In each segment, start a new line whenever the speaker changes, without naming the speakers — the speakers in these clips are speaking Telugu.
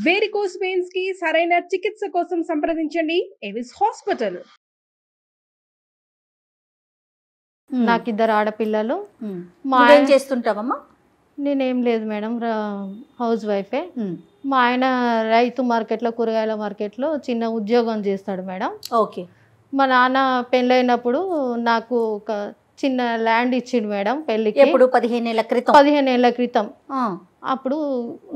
వేరికోస్ వెయిన్స్ కి సరైన చికిత్స కోసం సంప్రదించండి ఎవిస్ హాస్పిటల్.
నాకు ఇద్దరు ఆడపిల్లలు.
నువ్వేం చేస్తుంటావమ్మా?
నేనేం లేదు మేడం, హౌస్ వైఫే. మా ఆయన రైతు మార్కెట్లో, కూరగాయల మార్కెట్లో చిన్న ఉద్యోగం చేస్తాడు మేడం.
ఓకే.
మా నాన్న పెళ్ళైనప్పుడు నాకు ఒక చిన్న ల్యాండ్ ఇచ్చిండు మేడం పెళ్ళికి.
ఎప్పుడు? 15 ఏళ్ల క్రితం.
15 ఏళ్ల క్రితం. అప్పుడు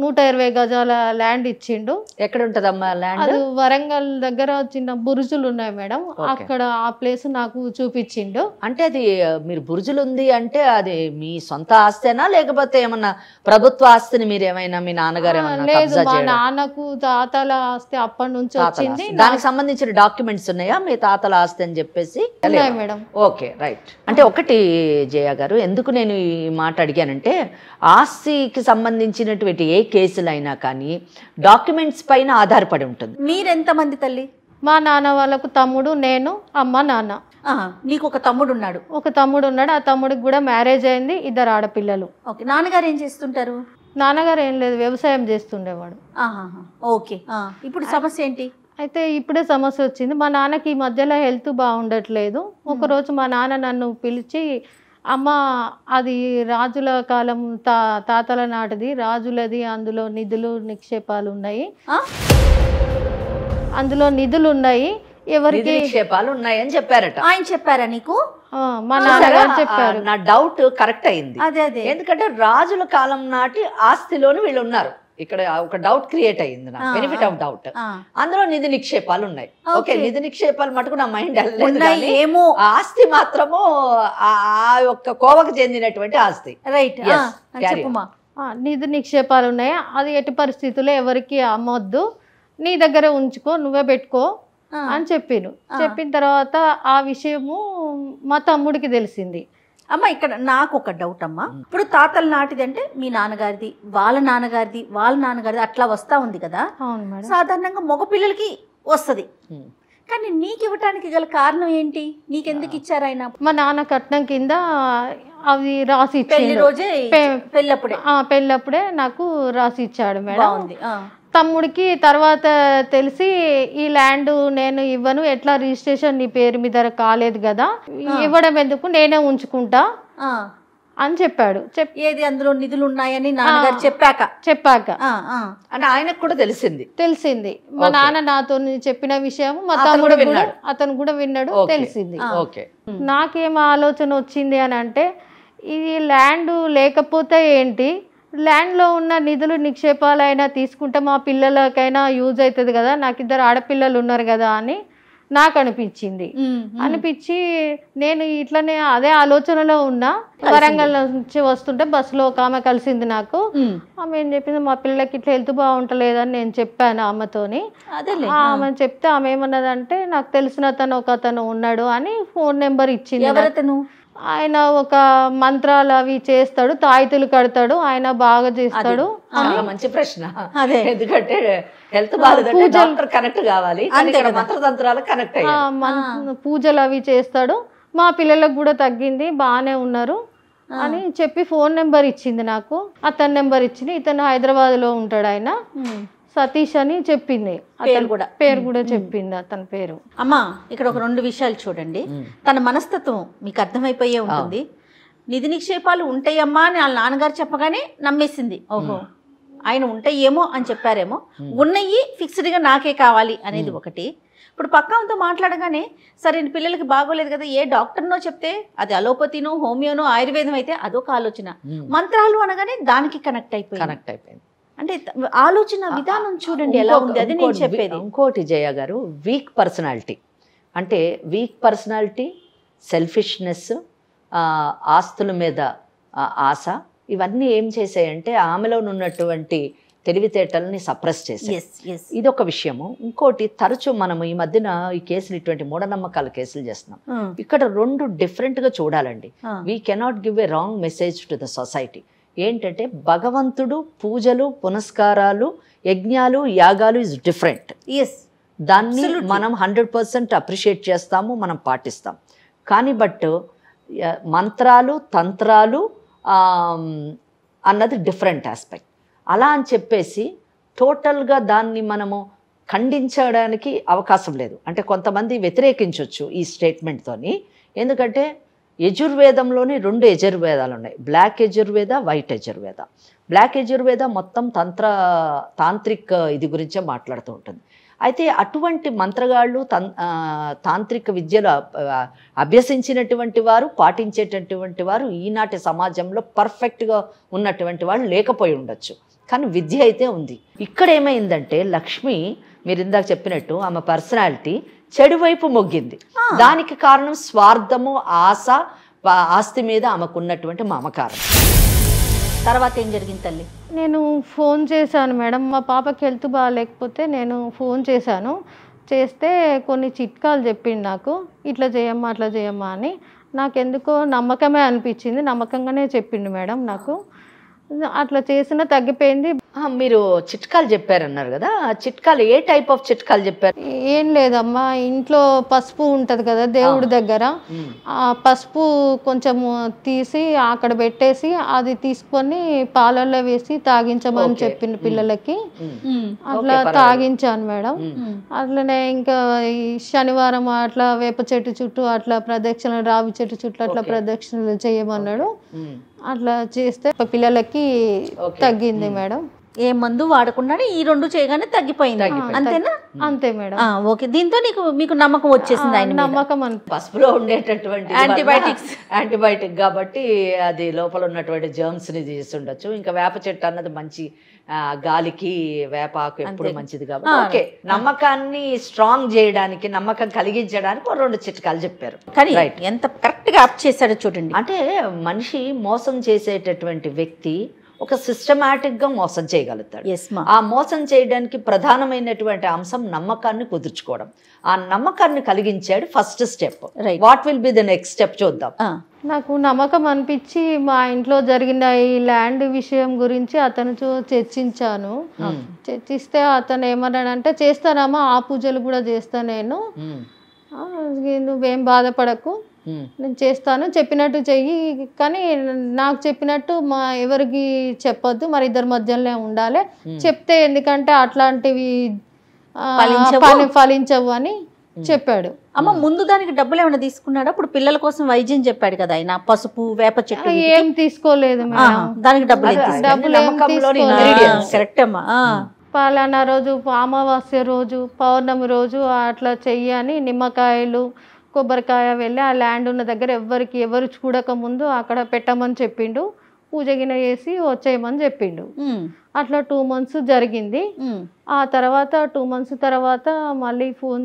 120 గజాల ల్యాండ్ ఇచ్చిండు.
ఎక్కడ ఉంటదమ్మా ల్యాండ్?
అది వరంగల్ దగ్గర చిన్న బురుజులు ఉన్నాయి మేడం, అక్కడ ఆ ప్లేస్ నాకు చూపించిండు.
అంటే అది మీరు బురుజులు ఉంది అంటే అది మీ సొంత ఆస్తేనా లేకపోతే ఏమన్నా ప్రభుత్వ ఆస్తిని మీరు ఏమైనా మీ నాన్నగారు ఏమన్నా
లేదు,
కబ్జా
మా
చేయడం?
నాన్నకు తాతల ఆస్తి అప్పటి నుంచి వచ్చింది.
దానికి సంబంధించిన డాక్యుమెంట్స్ ఉన్నాయా మీ తాతల ఆస్తి అని చెప్పేసి?
ఉన్నాయి మేడం.
Okay, right. అంటే ఒకటి జయ గారు, ఎందుకు నేను ఈ మాట అడిగానంటే ఆస్తికి సంబంధించినటువంటి ఏ కేసులైనా కానీ డాక్యుమెంట్స్ పైన ఆధారపడి ఉంటుంది.
మీరెంతమంది తల్లి?
మా నాన్న వాళ్ళకు తమ్ముడు, నేను, అమ్మ, నాన్న.
నీకు ఒక తమ్ముడు ఉన్నాడు?
ఒక తమ్ముడు ఉన్నాడు. ఆ తమ్ముడికి కూడా మ్యారేజ్ అయింది, ఇద్దరు ఆడపిల్లలు.
ఓకే. నాన్నగారు ఏం చేస్తుంటారు?
నాన్నగారు ఏం లేదు, వ్యవసాయం చేస్తుండేవాడు.
ఓకే. ఇప్పుడు సమస్య ఏంటి?
అయితే ఇప్పుడే సమస్య వచ్చింది. మా నాన్నకి ఈ మధ్యలో హెల్త్ బాగుండట్లేదు. ఒకరోజు మా నాన్న నన్ను పిలిచి, అమ్మ అది రాజుల కాలం తాతల నాటిది, రాజులది, అందులో నిధులు నిక్షేపాలు ఉన్నాయి, అందులో నిధులు ఉన్నాయి, ఎవరికి
నిక్షేపాలు ఉన్నాయని చెప్పారట.
ఆయన చెప్పారా నీకు?
మా నాన్నగారు చెప్పారు.
నా డౌట్ కరెక్ట్ అయింది.
అదే
ఎందుకంటే రాజుల కాలం నాటి ఆస్తిలోని వీళ్ళు ఉన్నారు. ఇక్కడ ఒక డౌట్ క్రియేట్ అయ్యింది, నాకు బెనిఫిట్ ఆఫ్ డౌట్. అందులో నిధి నిక్షేపాలు ఉన్నాయి. ఓకే, నిధి నిక్షేపాలు మటుకు నా మైండ్ వెళ్ళలేదు, ఆస్తి మాత్రము ఆ యొక్క కోవకు చెందినటువంటి ఆస్తి.
రైట్.
నిధి నిక్షేపాలు ఉన్నాయి, అది ఎట్టి పరిస్థితుల్లో ఎవరికి అమ్మొద్దు, నీ దగ్గర ఉంచుకో, నువ్వే పెట్టుకో అని చెప్పిన తర్వాత ఆ విషయము మా తమ్ముడికి తెలిసింది.
అమ్మ, ఇక్కడ నాకు ఒక డౌట్ అమ్మా. ఇప్పుడు తాతల నాటిది అంటే మీ నాన్నగారిది, వాళ్ళ నాన్నగారిది అట్లా వస్తా ఉంది కదా.
అవును మేడం.
సాధారణంగా మగ పిల్లలకి వస్తుంది, కానీ నీకు ఇవ్వటానికి గల కారణం ఏంటి? నీకెందుకు ఇచ్చారు ఆయన?
మా నాన్న కట్నం కింద అవి రాసి
పెళ్లి రోజే,
పెళ్ళప్పుడే నాకు రాసి ఇచ్చాడు మేడం. తమ్ముడికి తర్వాత తెలిసి ఈ ల్యాండ్ నేను ఇవ్వను, ఎట్లా రిజిస్ట్రేషన్ నీ పేరు మీద కాలేదు కదా, ఇవ్వడం ఎందుకు, నేనే ఉంచుకుంటా అని చెప్పాడు.
ఏది అందులో నిధులు ఉన్నాయని నాన్నగారు చెప్పాక
అంటే ఆయనకు కూడా తెలిసింది.
మా నాన్న నాతో చెప్పిన విషయం మా తమ్ముడు విన్నాడు, అతను కూడా విన్నాడు, తెలిసింది. నాకేం ఆలోచన వచ్చింది అని అంటే, ఇది ల్యాండ్ లేకపోతే ఏంటి, ల్యాండ్లో ఉన్న నిధులు నిక్షేపాలైనా తీసుకుంటే మా పిల్లలకైనా యూజ్ అవుతుంది కదా, నాకు ఇద్దరు ఆడపిల్లలు ఉన్నారు కదా అని నాకు అనిపించి నేను ఇట్లనే అదే ఆలోచనలో ఉన్నా. వరంగల్ నుంచి వస్తుంటే బస్సులో ఒక ఆమె కలిసింది నాకు. ఆమె ఏం చెప్పింది, మా పిల్లలకి ఇట్లా హెల్త్ బాగుంటలేదని నేను చెప్పాను అమ్మతోని. ఆమె చెప్తే ఆమె ఏమన్నదంటే, నాకు తెలిసిన అతను ఉన్నాడు అని ఫోన్ నెంబర్ ఇచ్చింది. ఆయన ఒక మంత్రాలు అవి చేస్తాడు, తాయితులు కడతాడు, ఆయన బాగా చేస్తాడు.
మంచి ప్రశ్న. ఎందుకంటే హెల్త్ బాగాలేదంటే డాక్టర్ కనెక్ట్ కావాలి, మంత్రతంత్రాలు కనెక్ట్ అయ్యారు.
పూజలు అవి చేస్తాడు, మా పిల్లలకు కూడా తగ్గింది, బాగానే ఉన్నారు అని చెప్పి ఫోన్ నెంబర్ ఇచ్చింది నాకు. అతని నెంబర్ ఇచ్చింది. ఇతను హైదరాబాద్ లో ఉంటాడు, ఆయన సతీష్ అని చెప్పింది. పేరు కూడా చెప్పింది అతని పేరు.
అమ్మా, ఇక్కడ ఒక 2 విషయాలు చూడండి. తన మనస్తత్వం మీకు అర్థమైపోయే ఉంటుంది. నిధి నిక్షేపాలు ఉంటాయమ్మా అని వాళ్ళ నాన్నగారు చెప్పగానే నమ్మేసింది. ఓహో, ఆయన ఉంటాయేమో అని చెప్పారేమో, ఉన్నాయి ఫిక్స్డ్గా నాకే కావాలి అనేది ఒకటి. ఇప్పుడు పక్కనతో మాట్లాడగానే, సరే పిల్లలకి బాగోలేదు కదా, ఏ డాక్టర్నో చెప్తే అది అలోపతినో హోమియోనో ఆయుర్వేదం అయితే అదొక ఆలోచన, మంత్రాలు అనగానే దానికి కనెక్ట్ అయిపోయింది. అంటే ఆలోచన విధానం చూడండి ఎలా ఉంది, అది నేను చెప్పేది.
ఇంకోటి జయ గారు, వీక్ పర్సనాలిటీ, అంటే వీక్ పర్సనాలిటీ, సెల్ఫిష్నెస్, ఆస్తుల మీద ఆశ, ఇవన్నీ ఏం చేసాయంటే ఆమెలో ఉన్నటువంటి తెలివితేటల్ని సప్రెస్ చేసాయి. ఇది ఒక విషయము. ఇంకోటి, తరచూ మనము ఈ మధ్యన ఈ కేసులు, ఇటువంటి మూఢనమ్మకాల కేసులు చేస్తున్నాం. ఇక్కడ 2 డిఫరెంట్గా చూడాలండి. We cannot give a wrong message to the society. ఏంటంటే భగవంతుడు, పూజలు, పునస్కారాలు, యజ్ఞాలు, యాగాలు ఇస్ డిఫరెంట్. దాన్ని మనం 100% అప్రిషియేట్ చేస్తాము, మనం పాటిస్తాం. కానీ మంత్రాలు, తంత్రాలు అన్నది డిఫరెంట్ ఆస్పెక్ట్. అలా అని చెప్పేసి టోటల్గా దాన్ని మనము ఖండించడానికి అవకాశం లేదు. అంటే కొంతమంది వ్యతిరేకించవచ్చు ఈ స్టేట్మెంట్తోని. ఎందుకంటే యజుర్వేదంలోని 2 యజుర్వేదాలు ఉన్నాయి, black Yajurveda, white Yajurveda. Black Yajurveda మొత్తం తాంత్రిక్ ఇది గురించే మాట్లాడుతూ ఉంటుంది. అయితే అటువంటి మంత్రగాళ్ళు తాంత్రిక విద్యలు అభ్యసించినటువంటి వారు, పాటించేటటువంటి వారు ఈనాటి సమాజంలో పర్ఫెక్ట్గా ఉన్నటువంటి వాళ్ళు లేకపోయి ఉండొచ్చు, కానీ విద్య అయితే ఉంది. ఇక్కడ ఏమైందంటే లక్ష్మి మీరు ఇందాక చెప్పినట్టు ఆమె పర్సనాలిటీ చెడు వైపు మొగ్గింది. దానికి కారణం స్వార్థము, ఆశ, ఆస్తి మీద ఆమెకున్నటువంటి మమకారం.
తర్వాత ఏం జరిగింది తల్లి?
నేను ఫోన్ చేశాను మేడం, మా పాపకి హెల్త్ బాగాలేకపోతే నేను ఫోన్ చేశాను. చేస్తే కొన్ని చిట్కాలు చెప్పిండు నాకు, ఇట్లా చేయమ్మా అట్లా చేయమ్మా అని. నాకు ఎందుకో నమ్మకమే అనిపించింది, నమ్మకంగానే చెప్పిండు మేడం నాకు. అట్లా చేసినా తగ్గిపోయింది.
మీరు చిట్కాలు చెప్పారన్నారు కదా, చిట్కాలు ఏ టైప్ ఆఫ్ చిట్కాలు చెప్పారు?
ఏం లేదమ్మా, ఇంట్లో పసుపు ఉంటుంది కదా దేవుడి దగ్గర, ఆ పసుపు కొంచెం తీసి అక్కడ పెట్టేసి అది తీసుకొని పాలల్లో వేసి తాగించమని చెప్పింది పిల్లలకి. అట్లా తాగించాను మేడం. అట్లనే ఇంకా ఈ శనివారం అట్లా వేప చెట్టు చుట్టూ అట్లా ప్రదక్షిణలు, రావి చెట్టు చుట్టూ అట్లా ప్రదక్షిణలు చేయమన్నాడు. అట్లా చేస్తే పిల్లలకి తగ్గింది మేడం.
ఏ మందు వాడకుండానే ఈ 2 చేయగానే తగ్గిపోయింది, అంతేనా?
అంతే మేడం.
ఓకే, దీంతో మీకు నమ్మకం వచ్చేసింది? ఆయన
నమ్మకం
పసుపులో ఉండేటటువంటి యాంటీబయాటిక్ కాబట్టి అది లోపల ఉన్నటువంటి జర్మ్స్ ని తీస్తుండొచ్చు. ఇంకా వేప చెట్టు అన్నది మంచి గాలికి, వేపాకు ఎప్పుడు మంచిది కాబట్టి ఓకే, నమ్మకాన్ని స్ట్రాంగ్ చేయడానికి, నమ్మకం కలిగించడానికి 2 చిట్కాలు చెప్పారు.
కానీ ఎంత కరెక్ట్ గా అప్ చేశాడో చూడండి.
అంటే మనిషి మోసం చేసేటటువంటి వ్యక్తి ఒక సిస్టమాటిక్గా మోసం చేయగలుగుతాడు. ఆ మోసం చేయడానికి ప్రధానమైనటువంటి అంశం నమ్మకాన్ని కుదుర్చుకోవడం. ఆ నమ్మకాన్ని కలిగించాడు first step. What will be the next step చూద్దాం.
నాకు నమ్మకం అనిపించి మా ఇంట్లో జరిగిన ఈ ల్యాండ్ విషయం గురించి అతనితో చర్చించాను. చర్చిస్తే అతను ఏమన్నాడంటే, చేస్తానమ్మా, ఆ పూజలు కూడా చేస్తా నేను, నువ్వేం బాధపడకు, నేను చేస్తాను, చెప్పినట్టు చెయ్యి, కానీ నాకు చెప్పినట్టు ఎవరికి చెప్పొద్దు, మరి ఇద్దరి మధ్యలోనే ఉండాలి, చెప్తే ఎందుకంటే అట్లాంటివి ఫలించవు అని చెప్పాడు.
అమ్మ, ముందు దానికి డబ్బులు ఏమైనా తీసుకున్నాడా? ఇప్పుడు పిల్లల కోసం వైద్యం చెప్పాడు కదా ఆయన, పసుపు, వేప చెట్టు,
ఏం తీసుకోలేదు మేడం.
దానికి డబ్బులు కరెక్ట్ అమ్మా.
పలానా రోజు, అమావాస్య రోజు, పౌర్ణమి రోజు అట్లా చెయ్యని నిమ్మకాయలు, కొబ్బరికాయ వెళ్ళి ఆ ల్యాండ్ ఉన్న దగ్గర ఎవరు చూడక ముందు అక్కడ పెట్టమని చెప్పిండు. పూజ గిన చేసి వచ్చేయమని చెప్పిండు. అట్లా 2 months జరిగింది. ఆ తర్వాత 2 months తర్వాత మళ్ళీ ఫోన్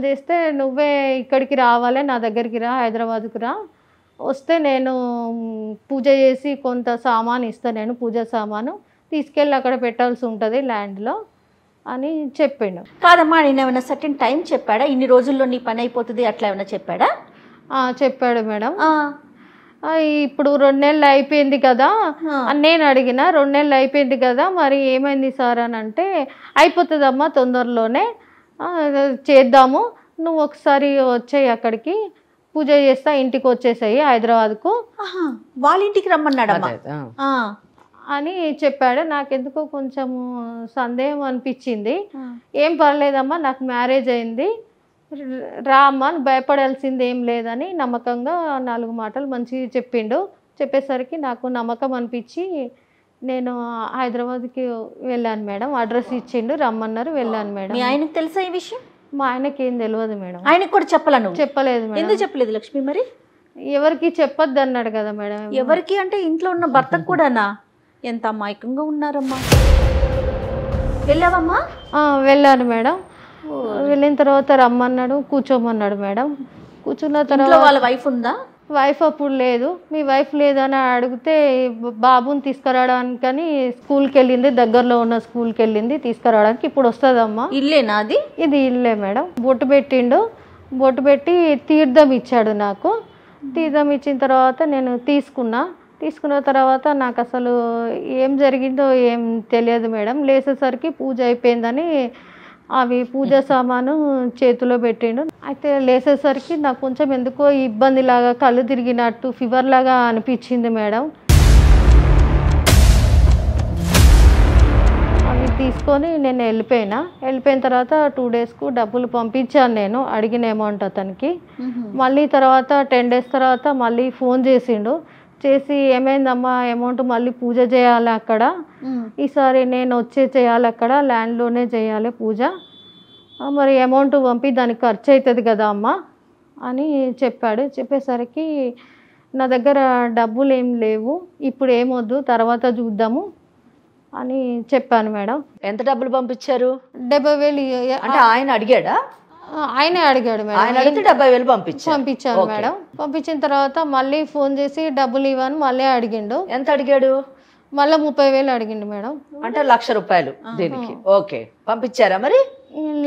చేస్తే నువ్వే ఇక్కడికి రావాలి, నా దగ్గరికి రా, హైదరాబాద్కు రా, వస్తే నేను పూజ చేసి కొంత సామాను ఇస్తాను, నేను పూజ సామాను తీసుకెళ్ళి అక్కడ పెట్టాల్సి ఉంటుంది ల్యాండ్లో అని చెప్పిండు.
కాదమ్మా, నేను ఏమైనా సర్టెన్ టైం చెప్పాడా? ఇన్ని రోజుల్లో నీ పని అయిపోతుంది అట్లా ఏమైనా చెప్పాడా?
చెప్పాడు మేడం. ఇప్పుడు 2 నెలలు అయిపోయింది కదా అని నేను అడిగిన. 2 నెలలు అయిపోయింది కదా, మరి ఏమైంది సార్ అని అంటే, అయిపోతుందమ్మా తొందరలోనే, చేద్దాము, నువ్వు ఒకసారి వచ్చేయి అక్కడికి, పూజ చేస్తా, ఇంటికి వచ్చేసాయి హైదరాబాద్కు.
వాళ్ళ ఇంటికి రమ్మన్నాడమ్మా
అని చెప్పాడు. నాకెందుకో కొంచెము సందేహం అనిపించింది. ఏం పర్లేదమ్మా, నాకు మ్యారేజ్ అయింది, రా అమ్మా, భయపడాల్సింది ఏం లేదని నమ్మకంగా 4 మాటలు మంచిగా చెప్పిండు. చెప్పేసరికి నాకు నమ్మకం అనిపించి నేను హైదరాబాద్కి వెళ్ళాను మేడం. అడ్రస్ ఇచ్చిండు, రమ్మన్నారు, వెళ్ళాను మేడం.
మీ ఆయనకు తెలుసా ఈ విషయం?
మా ఆయనకి ఏం తెలియదు మేడం.
ఆయనకు కూడా చెప్పలేదు?
మేడం.
ఎందుకు చెప్పలేదు లక్ష్మి? మరి
ఎవరికి చెప్పొద్దు అన్నాడు కదా మేడం.
ఎవరికి అంటే ఇంట్లో ఉన్న భర్తకు కూడానా? ఎంత అమాయకంగా ఉన్నారమ్మా. వెళ్ళావమ్మా?
వెళ్ళాను మేడం. వెళ్ళిన తర్వాత రమ్మన్నాడు, కూర్చోమన్నాడు మేడం. కూర్చున్న తర్వాత
వాళ్ళ వైఫ్ ఉందా?
వైఫ్ అప్పుడు లేదు. మీ వైఫ్ లేదని అడిగితే బాబుని తీసుకురావడానికని స్కూల్కి వెళ్ళింది, దగ్గరలో ఉన్న స్కూల్కి వెళ్ళింది తీసుకురావడానికి, ఇప్పుడు వస్తుందమ్మా.
ఇల్లేనా అది?
ఇది ఇల్లే మేడం. బొట్టు పెట్టిండు, బొట్టు పెట్టి తీర్థం ఇచ్చాడు నాకు. తీర్థం ఇచ్చిన తర్వాత నేను తీసుకున్న తర్వాత నాకు అసలు ఏం జరిగిందో ఏం తెలియదు మేడం. లేచేసరికి పూజ అయిపోయిందని అవి పూజ సామాను చేతిలో పెట్టిండు. అయితే లేచేసరికి నాకు కొంచెం ఎందుకో ఇబ్బందిలాగా, కళ్ళు తిరిగినట్టు, ఫీవర్ లాగా అనిపించింది మేడం. అవి తీసుకొని నేను వెళ్ళిపోయిన తర్వాత 2 డేస్కు డబ్బులు పంపించాను, నేను అడిగిన అమౌంట్ అతనికి. మళ్ళీ తర్వాత 10 డేస్ తర్వాత మళ్ళీ ఫోన్ చేసి ఏమైందమ్మా అమౌంట్ మళ్ళీ పూజ చేయాలి అక్కడ, ఈసారి నేను చేయాలి అక్కడ ల్యాండ్లోనే చేయాలి పూజ, మరి అమౌంట్ పంపి దానికి ఖర్చు అవుతుంది కదా అమ్మ అని చెప్పాడు. చెప్పేసరికి నా దగ్గర డబ్బులు ఏం లేవు, ఇప్పుడు ఏమొద్దు తర్వాత చూద్దాము అని చెప్పాను మేడం.
ఎంత డబ్బులు పంపించారు?
70,000.
అంటే ఆయన అడిగాడా?
ఆయనే అడిగాడు మేడం.
ఆయన అడిగితే 70,000
పంపించాను మేడం. పంపించిన తర్వాత మళ్ళీ ఫోన్ చేసి డబ్బులు ఇవ్వని మళ్ళీ అడిగిండు.
ఎంత అడిగాడు?
మళ్ళీ 30,000 అడిగిండు మేడం.
అంటే 1,00,000 రూపాయలు దీనికి. ఓకే, పంపించారా మరి?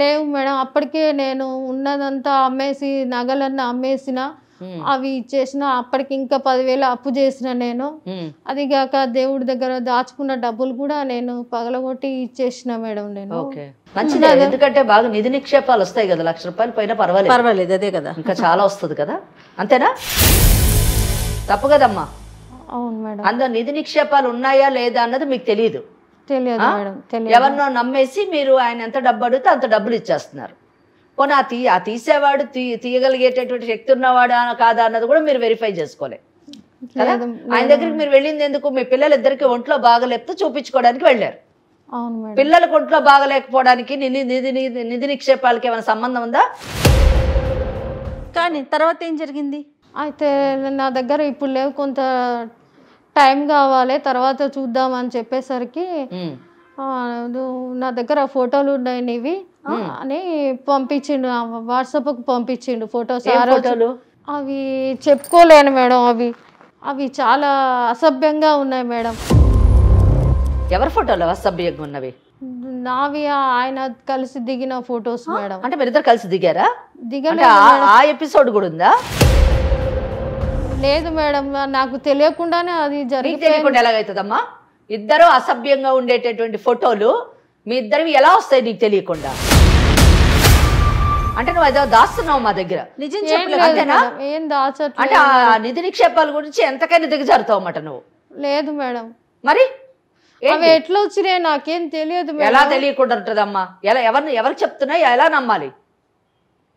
లేవు మేడం, అప్పటికే నేను ఉన్నదంతా అమ్మేసి నగలన్నీ అమ్మేసిన, అవి ఇచ్చేసిన. అప్పటికి ఇంకా 10,000 అప్పు చేసిన నేను. అది కాక దేవుడి దగ్గర దాచుకున్న డబ్బులు కూడా నేను పగలగొట్టి ఇచ్చేసిన మేడం నేను.
మంచిదే, ఎందుకంటే బాగా నిధి నిక్షేపాలు వస్తాయి కదా, 1,00,000 రూపాయలు పైన పర్వాలేదు,
అదే కదా,
ఇంకా చాలా వస్తుంది కదా, అంతేనా? తప్పు కదమ్మా.
అవును మేడం.
అందులో నిధి నిక్షేపాలు ఉన్నాయా లేదా అన్నది మీకు తెలియదు
మేడం.
ఎవరినో నమ్మేసి మీరు ఆయన ఎంత డబ్బు అడిగితే అంత డబ్బులు ఇచ్చేస్తున్నారు. పోనీ ఆ తీసేవాడు తీయగలిగేటటువంటి శక్తి ఉన్నవాడా కాదా అన్నది కూడా మీరు వెరిఫై చేసుకోలే కదా. ఆయన దగ్గరికి మీరు వెళ్ళింది ఎందుకు? మీ పిల్లలిద్దరికి ఒంట్లో బాగలేకపోతే చూపించుకోవడానికి వెళ్ళారు. పిల్లలకు ఒంట్లో బాగలేకపోవడానికి నిధి నిక్షేపాలకి ఏమైనా సంబంధం ఉందా?
కానీ తర్వాత ఏం జరిగింది?
అయితే నా దగ్గర ఇప్పుడు లేవు, కొంత టైం కావాలి తర్వాత చూద్దామని చెప్పేసరికి నా దగ్గర ఫోటోలు ఉన్నాయి నీవి అని పంపించిండు, వాట్సాప్కి పంపించిండు ఫొటోస్. అవి చెప్పుకోలేను మేడం, అవి చాలా అసభ్యంగా ఉన్నాయి మేడం.
ఎవరి ఫోటోలు అసభ్యంగా ఉన్నవి?
నావి ఆయన కలిసి దిగిన ఫొటోస్ మేడం.
అంటే మీరిద్దరు కలిసి దిగారా?
దిగలేదు.
ఆ ఎపిసోడ్ కూడా ఉందా?
లేదు మేడం, నాకు తెలియకుండానే అది
తెలియకుండా ఎలాగైతుందమ్మా? ఇద్దరు అసభ్యంగా ఉండేటటువంటి ఫోటోలు మీ ఇద్దరివి ఎలా వస్తాయి నీకు తెలియకుండా? అంటే నువ్వు ఏదో దాస్తున్నావు మా దగ్గర.
నిజం
ఏం దాచట్లేదు.
అంటే ఆ నిధి నిక్షేపాల గురించి ఎంతకైనా దిగజారుతావు అన్నమాట నువ్వు.
లేదు మేడం.
మరి
అవి ఎట్లా వచ్చినాయి నాకేం తెలియదు.
ఎలా తెలియకుండా ఉంటుందమ్మా? ఎవరికి చెప్తున్నా ఎలా నమ్మాలి?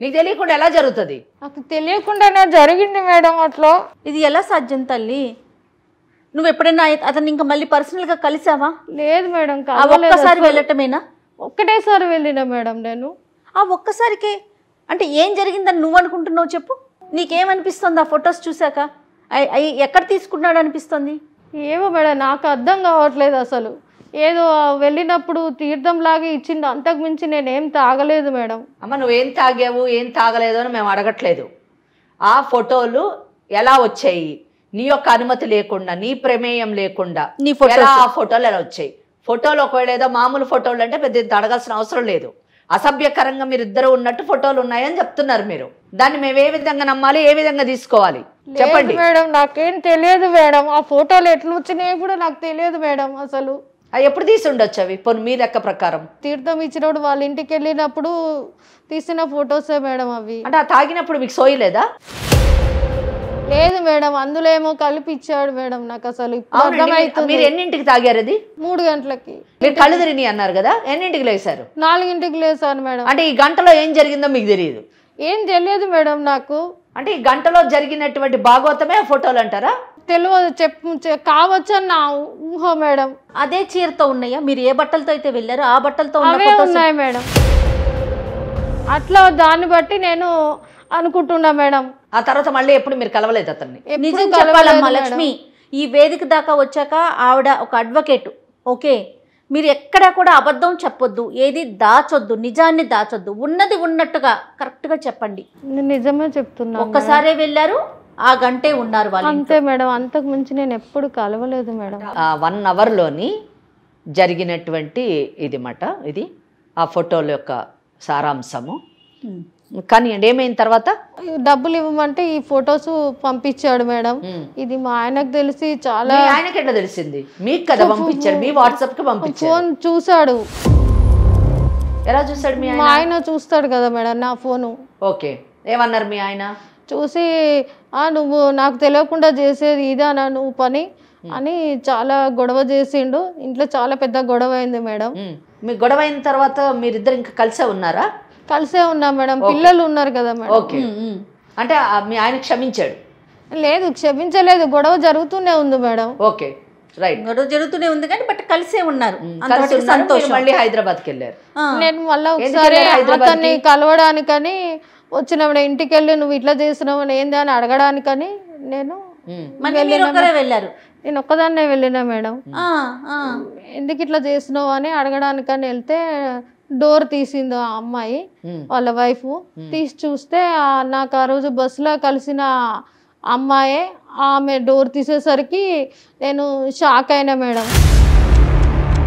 నీకు తెలియకుండా ఎలా జరుగుతుంది?
నాకు తెలియకుండానే జరిగింది మేడం అట్లా.
ఇది ఎలా సాధ్యం తల్లి? నువ్వు ఎప్పుడైనా అతన్ని ఇంకా మళ్ళీ పర్సనల్ గా కలిసావా?
లేదు మేడం.
ఒక్కసారి వెళ్ళటమేనా?
ఒక్కటేసారి వెళ్ళినా మేడం నేను.
ఆ ఒక్కసారికే అంటే ఏం జరిగిందని నువ్వు అనుకుంటున్నావు చెప్పు? నీకేమనిపిస్తుంది ఆ ఫొటోస్ చూసాక? ఎక్కడ తీసుకున్నాడు అనిపిస్తుంది?
ఏమో మేడం, నాకు అర్థం కావట్లేదు అసలు. ఏదో వెళ్ళినప్పుడు తీర్థం లాగా ఇచ్చిండు, అంతకు మించి నేనేం తాగలేదు మేడం.
అమ్మ నువ్వేం తాగావు ఏం తాగలేదు అని మేము అడగట్లేదు. ఆ ఫోటోలు ఎలా వచ్చాయి? నీ యొక్క అనుమతి లేకుండా, నీ ప్రమేయం లేకుండా ఆ ఫోటోలు ఎలా వచ్చాయి? ఫోటోలు ఒకవేళ ఏదో మామూలు ఫోటోలు అంటే పెద్ద ఇంత అడగాల్సిన అవసరం లేదు. అసభ్యకరంగా మీరు ఇద్దరు ఉన్నట్టు ఫోటోలు ఉన్నాయని చెప్తున్నారు మీరు. దాన్ని మేము ఏ విధంగా నమ్మాలి, ఏ విధంగా తీసుకోవాలి చెప్పండి
మేడం. నాకేం తెలియదు మేడం, ఆ ఫోటోలు ఎట్లా వచ్చినాయో కూడా నాకు తెలియదు మేడం అసలు.
అవి ఎప్పుడు తీసి ఉండొచ్చు? అవి పోనీ మీ లెక్క ప్రకారం
తీర్థం ఇచ్చినప్పుడు వాళ్ళ ఇంటికి వెళ్ళినప్పుడు తీసిన ఫొటోసే మేడం అవి.
అంటే ఆ తాగినప్పుడు మీకు సోయలేదా?
లేదు మేడం, అందులో ఏమో కలిపి ఇచ్చాడు మేడం. నాకు అసలు
మీరు ఎన్నింటికి తాగారు? అది
3 గంటలకి.
మీరు కళ్ళు తిరిగి అన్నారు కదా, ఎన్నింటికి లేసారు?
4కి లేసాను మేడం.
అంటే ఈ గంటలో ఏం జరిగిందో మీకు తెలియదు?
ఏం తెలియదు మేడం నాకు.
అంటే ఈ గంటలో జరిగినటువంటి భాగవతమే ఫోటోలు అంటారా?
తెలియదు, కావచ్చు అని నా ఊహ మేడం.
అదే చీరతో ఉన్నాయా? మీరు ఏ బట్టలతో అయితే వెళ్ళారో ఆ బట్టలతో
ఉన్నాయి మేడం. అట్లా దాన్ని బట్టి నేను అనుకుంటున్నా మేడం.
ఆ తర్వాత మళ్ళీ ఎప్పుడు మీరు కలవలేదు అతన్ని?
నిజం చెప్పాలమ్మా లక్ష్మి, ఈ వేదిక దాకా వచ్చాక ఆవిడ ఒక అడ్వకేట్. ఓకే, మీరు ఎక్కడా కూడా అబద్ధం చెప్పొద్దు, ఏది దాచొద్దు, నిజాన్ని దాచొద్దు, ఉన్నది ఉన్నట్టుగా కరెక్ట్గా చెప్పండి.
నిజమే చెప్తున్నా.
ఒక్కసారే వెళ్ళారు, ఆ గంటే ఉన్నారు వాళ్ళు,
అంతే మేడం. అంతకు మించి నేను ఎప్పుడు కలవలేదు మేడం.
1 అవర్లోని జరిగినటువంటి ఇది మాట, ఇది ఆ ఫోటోల యొక్క సారాంశము. కానీ ఏమైన తర్వాత
డబ్బులు ఇవ్వమంటే ఈ ఫొటోస్ పంపించాడు మేడం. ఇది మా ఆయనకు తెలిసి చాలా.
ఆయనకి ఎట్లా తెలిసింది? మీకు కదా పంపించారు, మీ వాట్సాప్ కి పంపించారు.
ఫోన్ చూసాడు.
ఎలా చూసాడు మీ
ఆయన? మా ఆయన చూస్తాడు కదా మేడం నా ఫోను.
ఓకే, ఏమన్నారు మీ ఆయన?
చూసి నువ్వు నాకు తెలియకుండా చేసేది ఇదానా నువ్వు పని అని చాలా గొడవ చేసిండు. ఇంట్లో చాలా పెద్ద గొడవ అయింది మేడం.
మీ గొడవ అయిన తర్వాత మీరిద్దరు ఇంకా కలిసే ఉన్నారా?
కలిసే ఉన్నాం మేడం. పిల్లలు ఉన్నారు కదా మేడం.
ఓకే, అంటే మీ ఆయన క్షమించాడు?
లేదు, క్షమించలేదు. గొడవ జరుగుతూనే ఉంది మేడం.
Okay, right.
గొడవ జరుగుతూనే ఉంది కానీ బట్ కలిసే ఉన్నారు.
మళ్ళీ హైదరాబాద్కి వెళ్ళారు.
నేను మళ్ళీ ఒకసారి అతన్ని కలవడానికని వచ్చినప్పుడు ఇంటికి వెళ్ళి నువ్వు ఇట్లా చేస్తున్నావు ఏంది అని అడగడానికని నేను
వెళ్ళారు.
నేను ఒక్కదాన్నే వెళ్ళినా మేడం. ఎందుకు ఇట్లా చేస్తున్నావు అని అడగడానికని వెళ్తే డోర్ తీసింది ఆ అమ్మాయి, వాళ్ళ వైఫ్. తీసి చూస్తే నాకు ఆ రోజు బస్సులో కలిసిన అమ్మాయే. ఆమె డోర్ తీసేసరికి నేను షాక్ అయినా మేడం.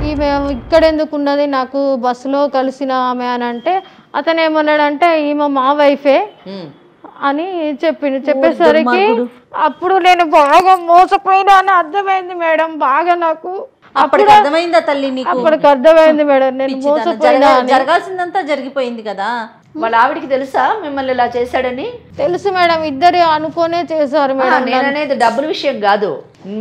ఈమె ఇక్కడ ఎందుకు ఉన్నది, నాకు బస్సులో కలిసిన ఆమె అని అంటే అతను ఏమన్నాడంటే ఈమె మా వైఫే అని చెప్పేసరికి అప్పుడు నేను బాగా మోసపోయినా అని అర్థమైంది మేడం. బాగా నాకు
అప్పటికి అర్థమైందా తల్లి నీకు?
అప్పటికి అర్థమైంది మేడం, నేను మోసపోయినా.
జరగాల్సిందంతా జరిగిపోయింది కదా.
వాళ్ళ ఆవిడికి తెలుసా మిమ్మల్ని ఇలా చేశాడని?
తెలుసు మేడం, ఇద్దరు అనుకోనే చేశారు మేడం.
నేను అనేది డబ్బుల విషయం కాదు,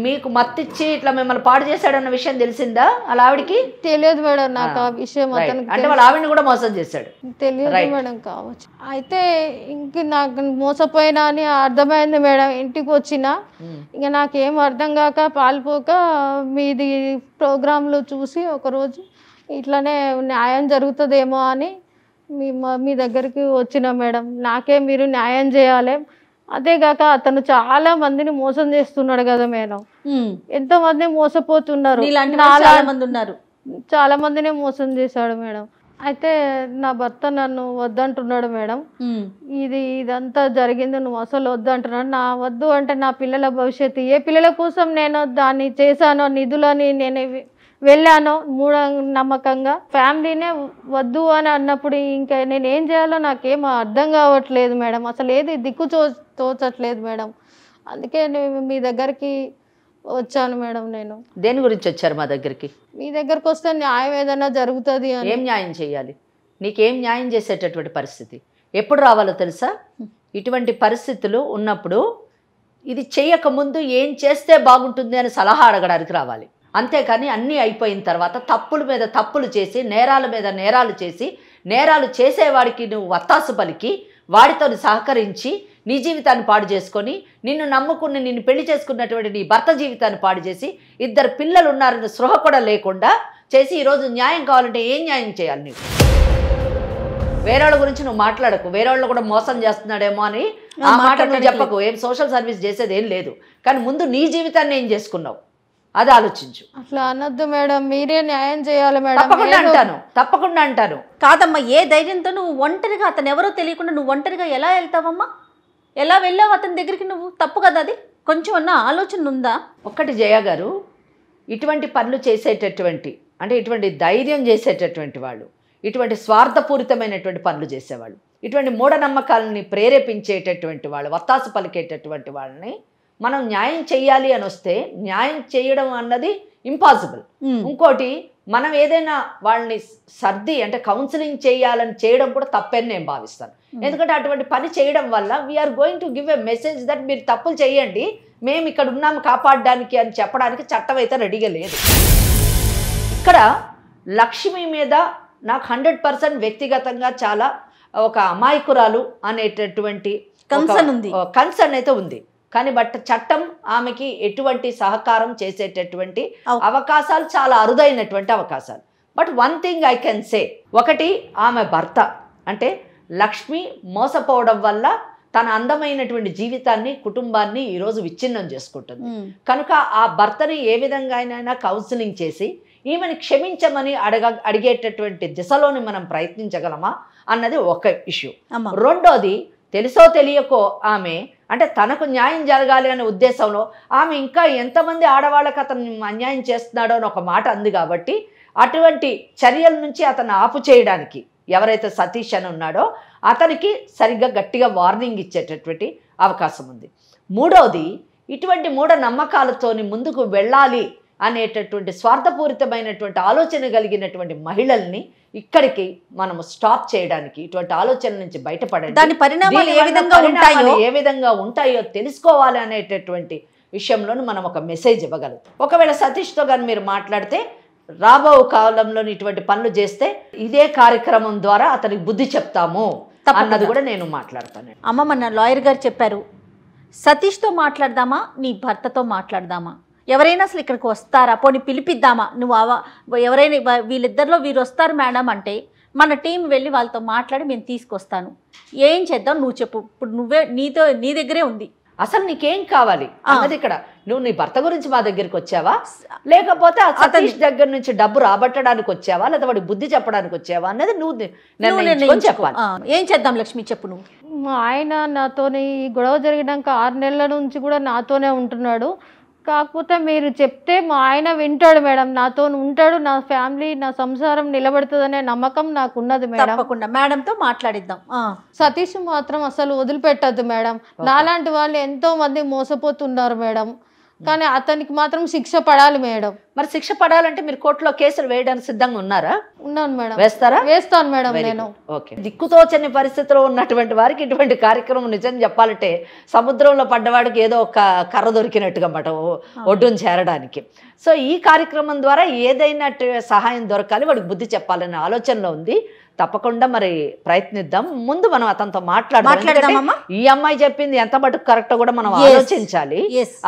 మీకు మత్తిచ్చి ఇట్లా మిమ్మల్ని పాడు చేశాడన్న విషయం తెలిసిందా వాళ్ళ ఆవిడికి?
తెలియదు మేడం నాకు ఆ విషయం. అతనికి
అంటే వాళ్ళ ఆవిడని కూడా మోసం చేశాడు?
తెలియదు మేడం. కావచ్చు. అయితే ఇంక నాకు మోసపోయినా అని అర్థమైంది మేడం. ఇంటికి వచ్చిన ఇంకా నాకేం అర్థం కాక పాల్పోక మీది ప్రోగ్రాంలో చూసి ఒకరోజు ఇట్లానే న్యాయం జరుగుతుందేమో అని మీ దగ్గరికి వచ్చిన మేడం. నాకే మీరు న్యాయం చేయాలి. అదేగాక అతను చాలా మందిని మోసం చేస్తున్నాడు కదా మేడం. ఎంతో మంది మోసపోతున్నారు, చాలా మందిని మోసం చేశాడు మేడం. అయితే నా భర్త నన్ను వద్దంటున్నాడు మేడం. ఇదంతా జరిగింది, నువ్వు అసలు వద్దంటున్నాడు. నా వద్దు అంటే నా పిల్లల భవిష్యత్తు, ఏ పిల్లల కోసం నేను దాన్ని చేశానో, నిధులని నేను వెళ్ళాను నమ్మకంగా, ఫ్యామిలీనే వద్దు అని అన్నప్పుడు ఇంకా నేను ఏం చేయాలో నాకేం అర్థం కావట్లేదు మేడం. అసలు ఏది దిక్కు తోచట్లేదు మేడం. అందుకే నేను మీ దగ్గరికి వచ్చాను మేడం. నేను
దేని గురించి వచ్చారు మా దగ్గరికి?
మీ దగ్గరకు వస్తే న్యాయం ఏదైనా జరుగుతుంది అని.
ఏం న్యాయం చేయాలి? నీకేం న్యాయం చేసేటటువంటి పరిస్థితి ఎప్పుడు రావాలో తెలుసా? ఇటువంటి పరిస్థితులు ఉన్నప్పుడు ఇది చేయకముందు ఏం చేస్తే బాగుంటుంది అని సలహా అడగడానికి రావాలి. అంతేకాని అన్నీ అయిపోయిన తర్వాత తప్పుల మీద తప్పులు చేసి, నేరాల మీద నేరాలు చేసి, నేరాలు చేసేవాడికి నువ్వు వత్తాసు పలికి, వాడితో సహకరించి నీ జీవితాన్ని పాడు చేసుకొని, నిన్ను నమ్ముకుని నిన్ను పెళ్లి చేసుకున్నటువంటి నీ భర్త జీవితాన్ని పాడు చేసి, ఇద్దరు పిల్లలు ఉన్నారని స్పృహ కూడా లేకుండా చేసి ఈరోజు న్యాయం కావాలంటే ఏం న్యాయం చేయాలి? నీవు వేరేవాళ్ళ గురించి నువ్వు మాట్లాడకు, వేరేవాళ్ళు కూడా మోసం చేస్తున్నాడేమో అని ఆ మాట నువ్వు చెప్పకు. ఏం సోషల్ సర్వీస్ చేసేది ఏం లేదు, కానీ ముందు నీ జీవితాన్ని ఏం చేసుకున్నావు అది ఆలోచించు.
అట్లా అనొద్దు మేడం, మీరే న్యాయం చేయాలి మేడం.
తప్పకుండా అంటాను.
కాదమ్మా, ఏ ధైర్యంతో నువ్వు ఒంటరిగా, అతను ఎవరో తెలియకుండా నువ్వు ఒంటరిగా ఎలా వెళ్తావమ్మా? ఎలా వెళ్ళావు అతని దగ్గరికి? నువ్వు తప్పు కదా అది. కొంచెం అన్న ఆలోచన ఉందా?
ఒక్కటి జయ గారు, ఇటువంటి పనులు చేసేటటువంటి, అంటే ఇటువంటి ధైర్యం చేసేటటువంటి వాళ్ళు, ఇటువంటి స్వార్థపూరితమైనటువంటి పనులు చేసేవాళ్ళు, ఇటువంటి మూఢనమ్మకాలని ప్రేరేపించేటటువంటి వాళ్ళు, వత్తాసు పలికేటటువంటి వాళ్ళని మనం న్యాయం చేయాలి అని వస్తే న్యాయం చేయడం అన్నది ఇంపాసిబుల్. ఇంకోటి, మనం ఏదైనా వాళ్ళని సర్ది అంటే కౌన్సిలింగ్ చేయాలని చేయడం కూడా తప్పని నేను భావిస్తాను. ఎందుకంటే అటువంటి పని చేయడం వల్ల we are going to give a message that మీరు తప్పులు చేయండి, మేము ఇక్కడ ఉన్నాము కాపాడడానికి అని చెప్పడానికి చట్టం అయితే రెడీగా లేదు. ఇక్కడ లక్ష్మి మీద నాకు 100% వ్యక్తిగతంగా చాలా ఒక అమాయకురాలు అనేటటువంటి కన్సర్న్ అయితే ఉంది. కానీ బట్ చట్టం ఆమెకి ఎటువంటి సహకారం చేసేటటువంటి అవకాశాలు చాలా అరుదైనటువంటి అవకాశాలు. But one thing I can say, ఒకటి, ఆమె భర్త అంటే లక్ష్మి మోసపోవడం వల్ల తన అందమైనటువంటి జీవితాన్ని, కుటుంబాన్ని ఈరోజు విచ్ఛిన్నం చేసుకుంటుంది. కనుక ఆ భర్తని ఏ విధంగా అయినా కౌన్సిలింగ్ చేసి ఈమెను క్షమించమని అడిగేటటువంటి దిశలోని మనం ప్రయత్నించగలమా అన్నది ఒక ఇష్యూ. రెండోది, తెలుసో తెలియకో ఆమె అంటే తనకు న్యాయం జరగాలి అనే ఉద్దేశంలో ఆమె ఇంకా ఎంతమంది ఆడవాళ్ళకి అతను అన్యాయం చేస్తున్నాడో అని ఒక మాట అంది. కాబట్టి అటువంటి చర్యల నుంచి అతను ఆపు చేయడానికి ఎవరైతే సతీష్ అని ఉన్నాడో అతనికి సరిగ్గా గట్టిగా వార్నింగ్ ఇచ్చేటటువంటి అవకాశం ఉంది. మూడవది, ఇటువంటి మూఢ నమ్మకాలతోని ముందుకు వెళ్ళాలి అనేటటువంటి స్వార్థపూరితమైనటువంటి ఆలోచన కలిగినటువంటి మహిళల్ని ఇక్కడికి మనము స్టాప్ చేయడానికి, ఇటువంటి ఆలోచన నుంచి బయటపడండి,
దాని పరిణామాలు ఏ విధంగా ఉంటాయో
తెలుసుకోవాలి అనేటటువంటి విషయంలోనూ మనం ఒక మెసేజ్ ఇవ్వగలుగుతాం. ఒకవేళ సతీష్తో కానీ మీరు మాట్లాడితే రాబో కాలంలో ఇటువంటి పనులు చేస్తే ఇదే కార్యక్రమం ద్వారా అతనికి బుద్ధి చెప్తాము అన్నది కూడా నేను మాట్లాడతాను.
అమ్మ మన లాయర్ గారు చెప్పారు, సతీష్తో మాట్లాడదామా నీ భర్తతో మాట్లాడదామా, ఎవరైనా అసలు ఇక్కడికి వస్తారా, పోనీ పిలిపిద్దామా, నువ్వు ఎవరైనా వీళ్ళిద్దరిలో వీరు వస్తారు మేడం అంటే మన టీం వెళ్ళి వాళ్ళతో మాట్లాడి మేము తీసుకొస్తాను, ఏం చేద్దాం నువ్వు చెప్పు, ఇప్పుడు నీ దగ్గరే ఉంది,
అసలు నీకేం కావాలి అన్నది ఇక్కడ. నువ్వు నీ భర్త గురించి మా దగ్గరికి వచ్చావా, లేకపోతే సతీష్ దగ్గర నుంచి డబ్బు రాబట్టడానికి వచ్చావా, లేదా వాడికి బుద్ధి చెప్పడానికి వచ్చావా అన్నది నువ్వు నిర్ణయించుకొని చెప్పాలి.
ఏం చేద్దాం లక్ష్మి చెప్పు నువ్వు.
మా ఆయన నాతోని గొడవ జరిగినాక 6 నెలల నుంచి కూడా నాతోనే ఉంటున్నాడు. కాకపోతే మీరు చెప్తే మా ఆయన వింటాడు మేడం, నాతో ఉంటాడు, నా ఫ్యామిలీ నా సంసారం నిలబడుతుందనే నమ్మకం నాకు ఉన్నది మేడం.
తప్పకుండా మేడంతో మాట్లాడిద్దాం.
సతీష్ మాత్రం అసలు వదిలిపెట్టద్దు మేడం. నాలాంటి వాళ్ళు ఎంతో మంది మోసపోతున్నారు మేడం, కానీ అతనికి మాత్రం శిక్ష పడాలి మేడం.
మరి శిక్ష పడాలంటే మీరు కోర్టులో కేసులు వేయడానికి సిద్ధంగా ఉన్నారా?
ఉన్నాను మేడం.
వేస్తారా?
వేస్తాను మేడం. నేను
ఓకే. దిక్కుతోచని పరిస్థితిలో ఉన్నటువంటి వారికి ఇటువంటి కార్యక్రమం నిజం చెప్పాలంటే సముద్రంలో పడ్డవాడికి ఏదో ఒక కర్ర దొరికినట్టుగా మాట ఒడ్డును చేరడానికి. సో ఈ కార్యక్రమం ద్వారా ఏదైనా సహాయం దొరకాలి, వాడికి బుద్ధి చెప్పాలనే ఆలోచనలో ఉంది. తప్పకుండా మరి ప్రయత్నిద్దాం. ముందు మనం అతనితో మాట్లాడదాం. ఈ అమ్మాయి చెప్పింది ఎంత మటుకు కరెక్ట్ కూడా మనం ఆలోచించాలి.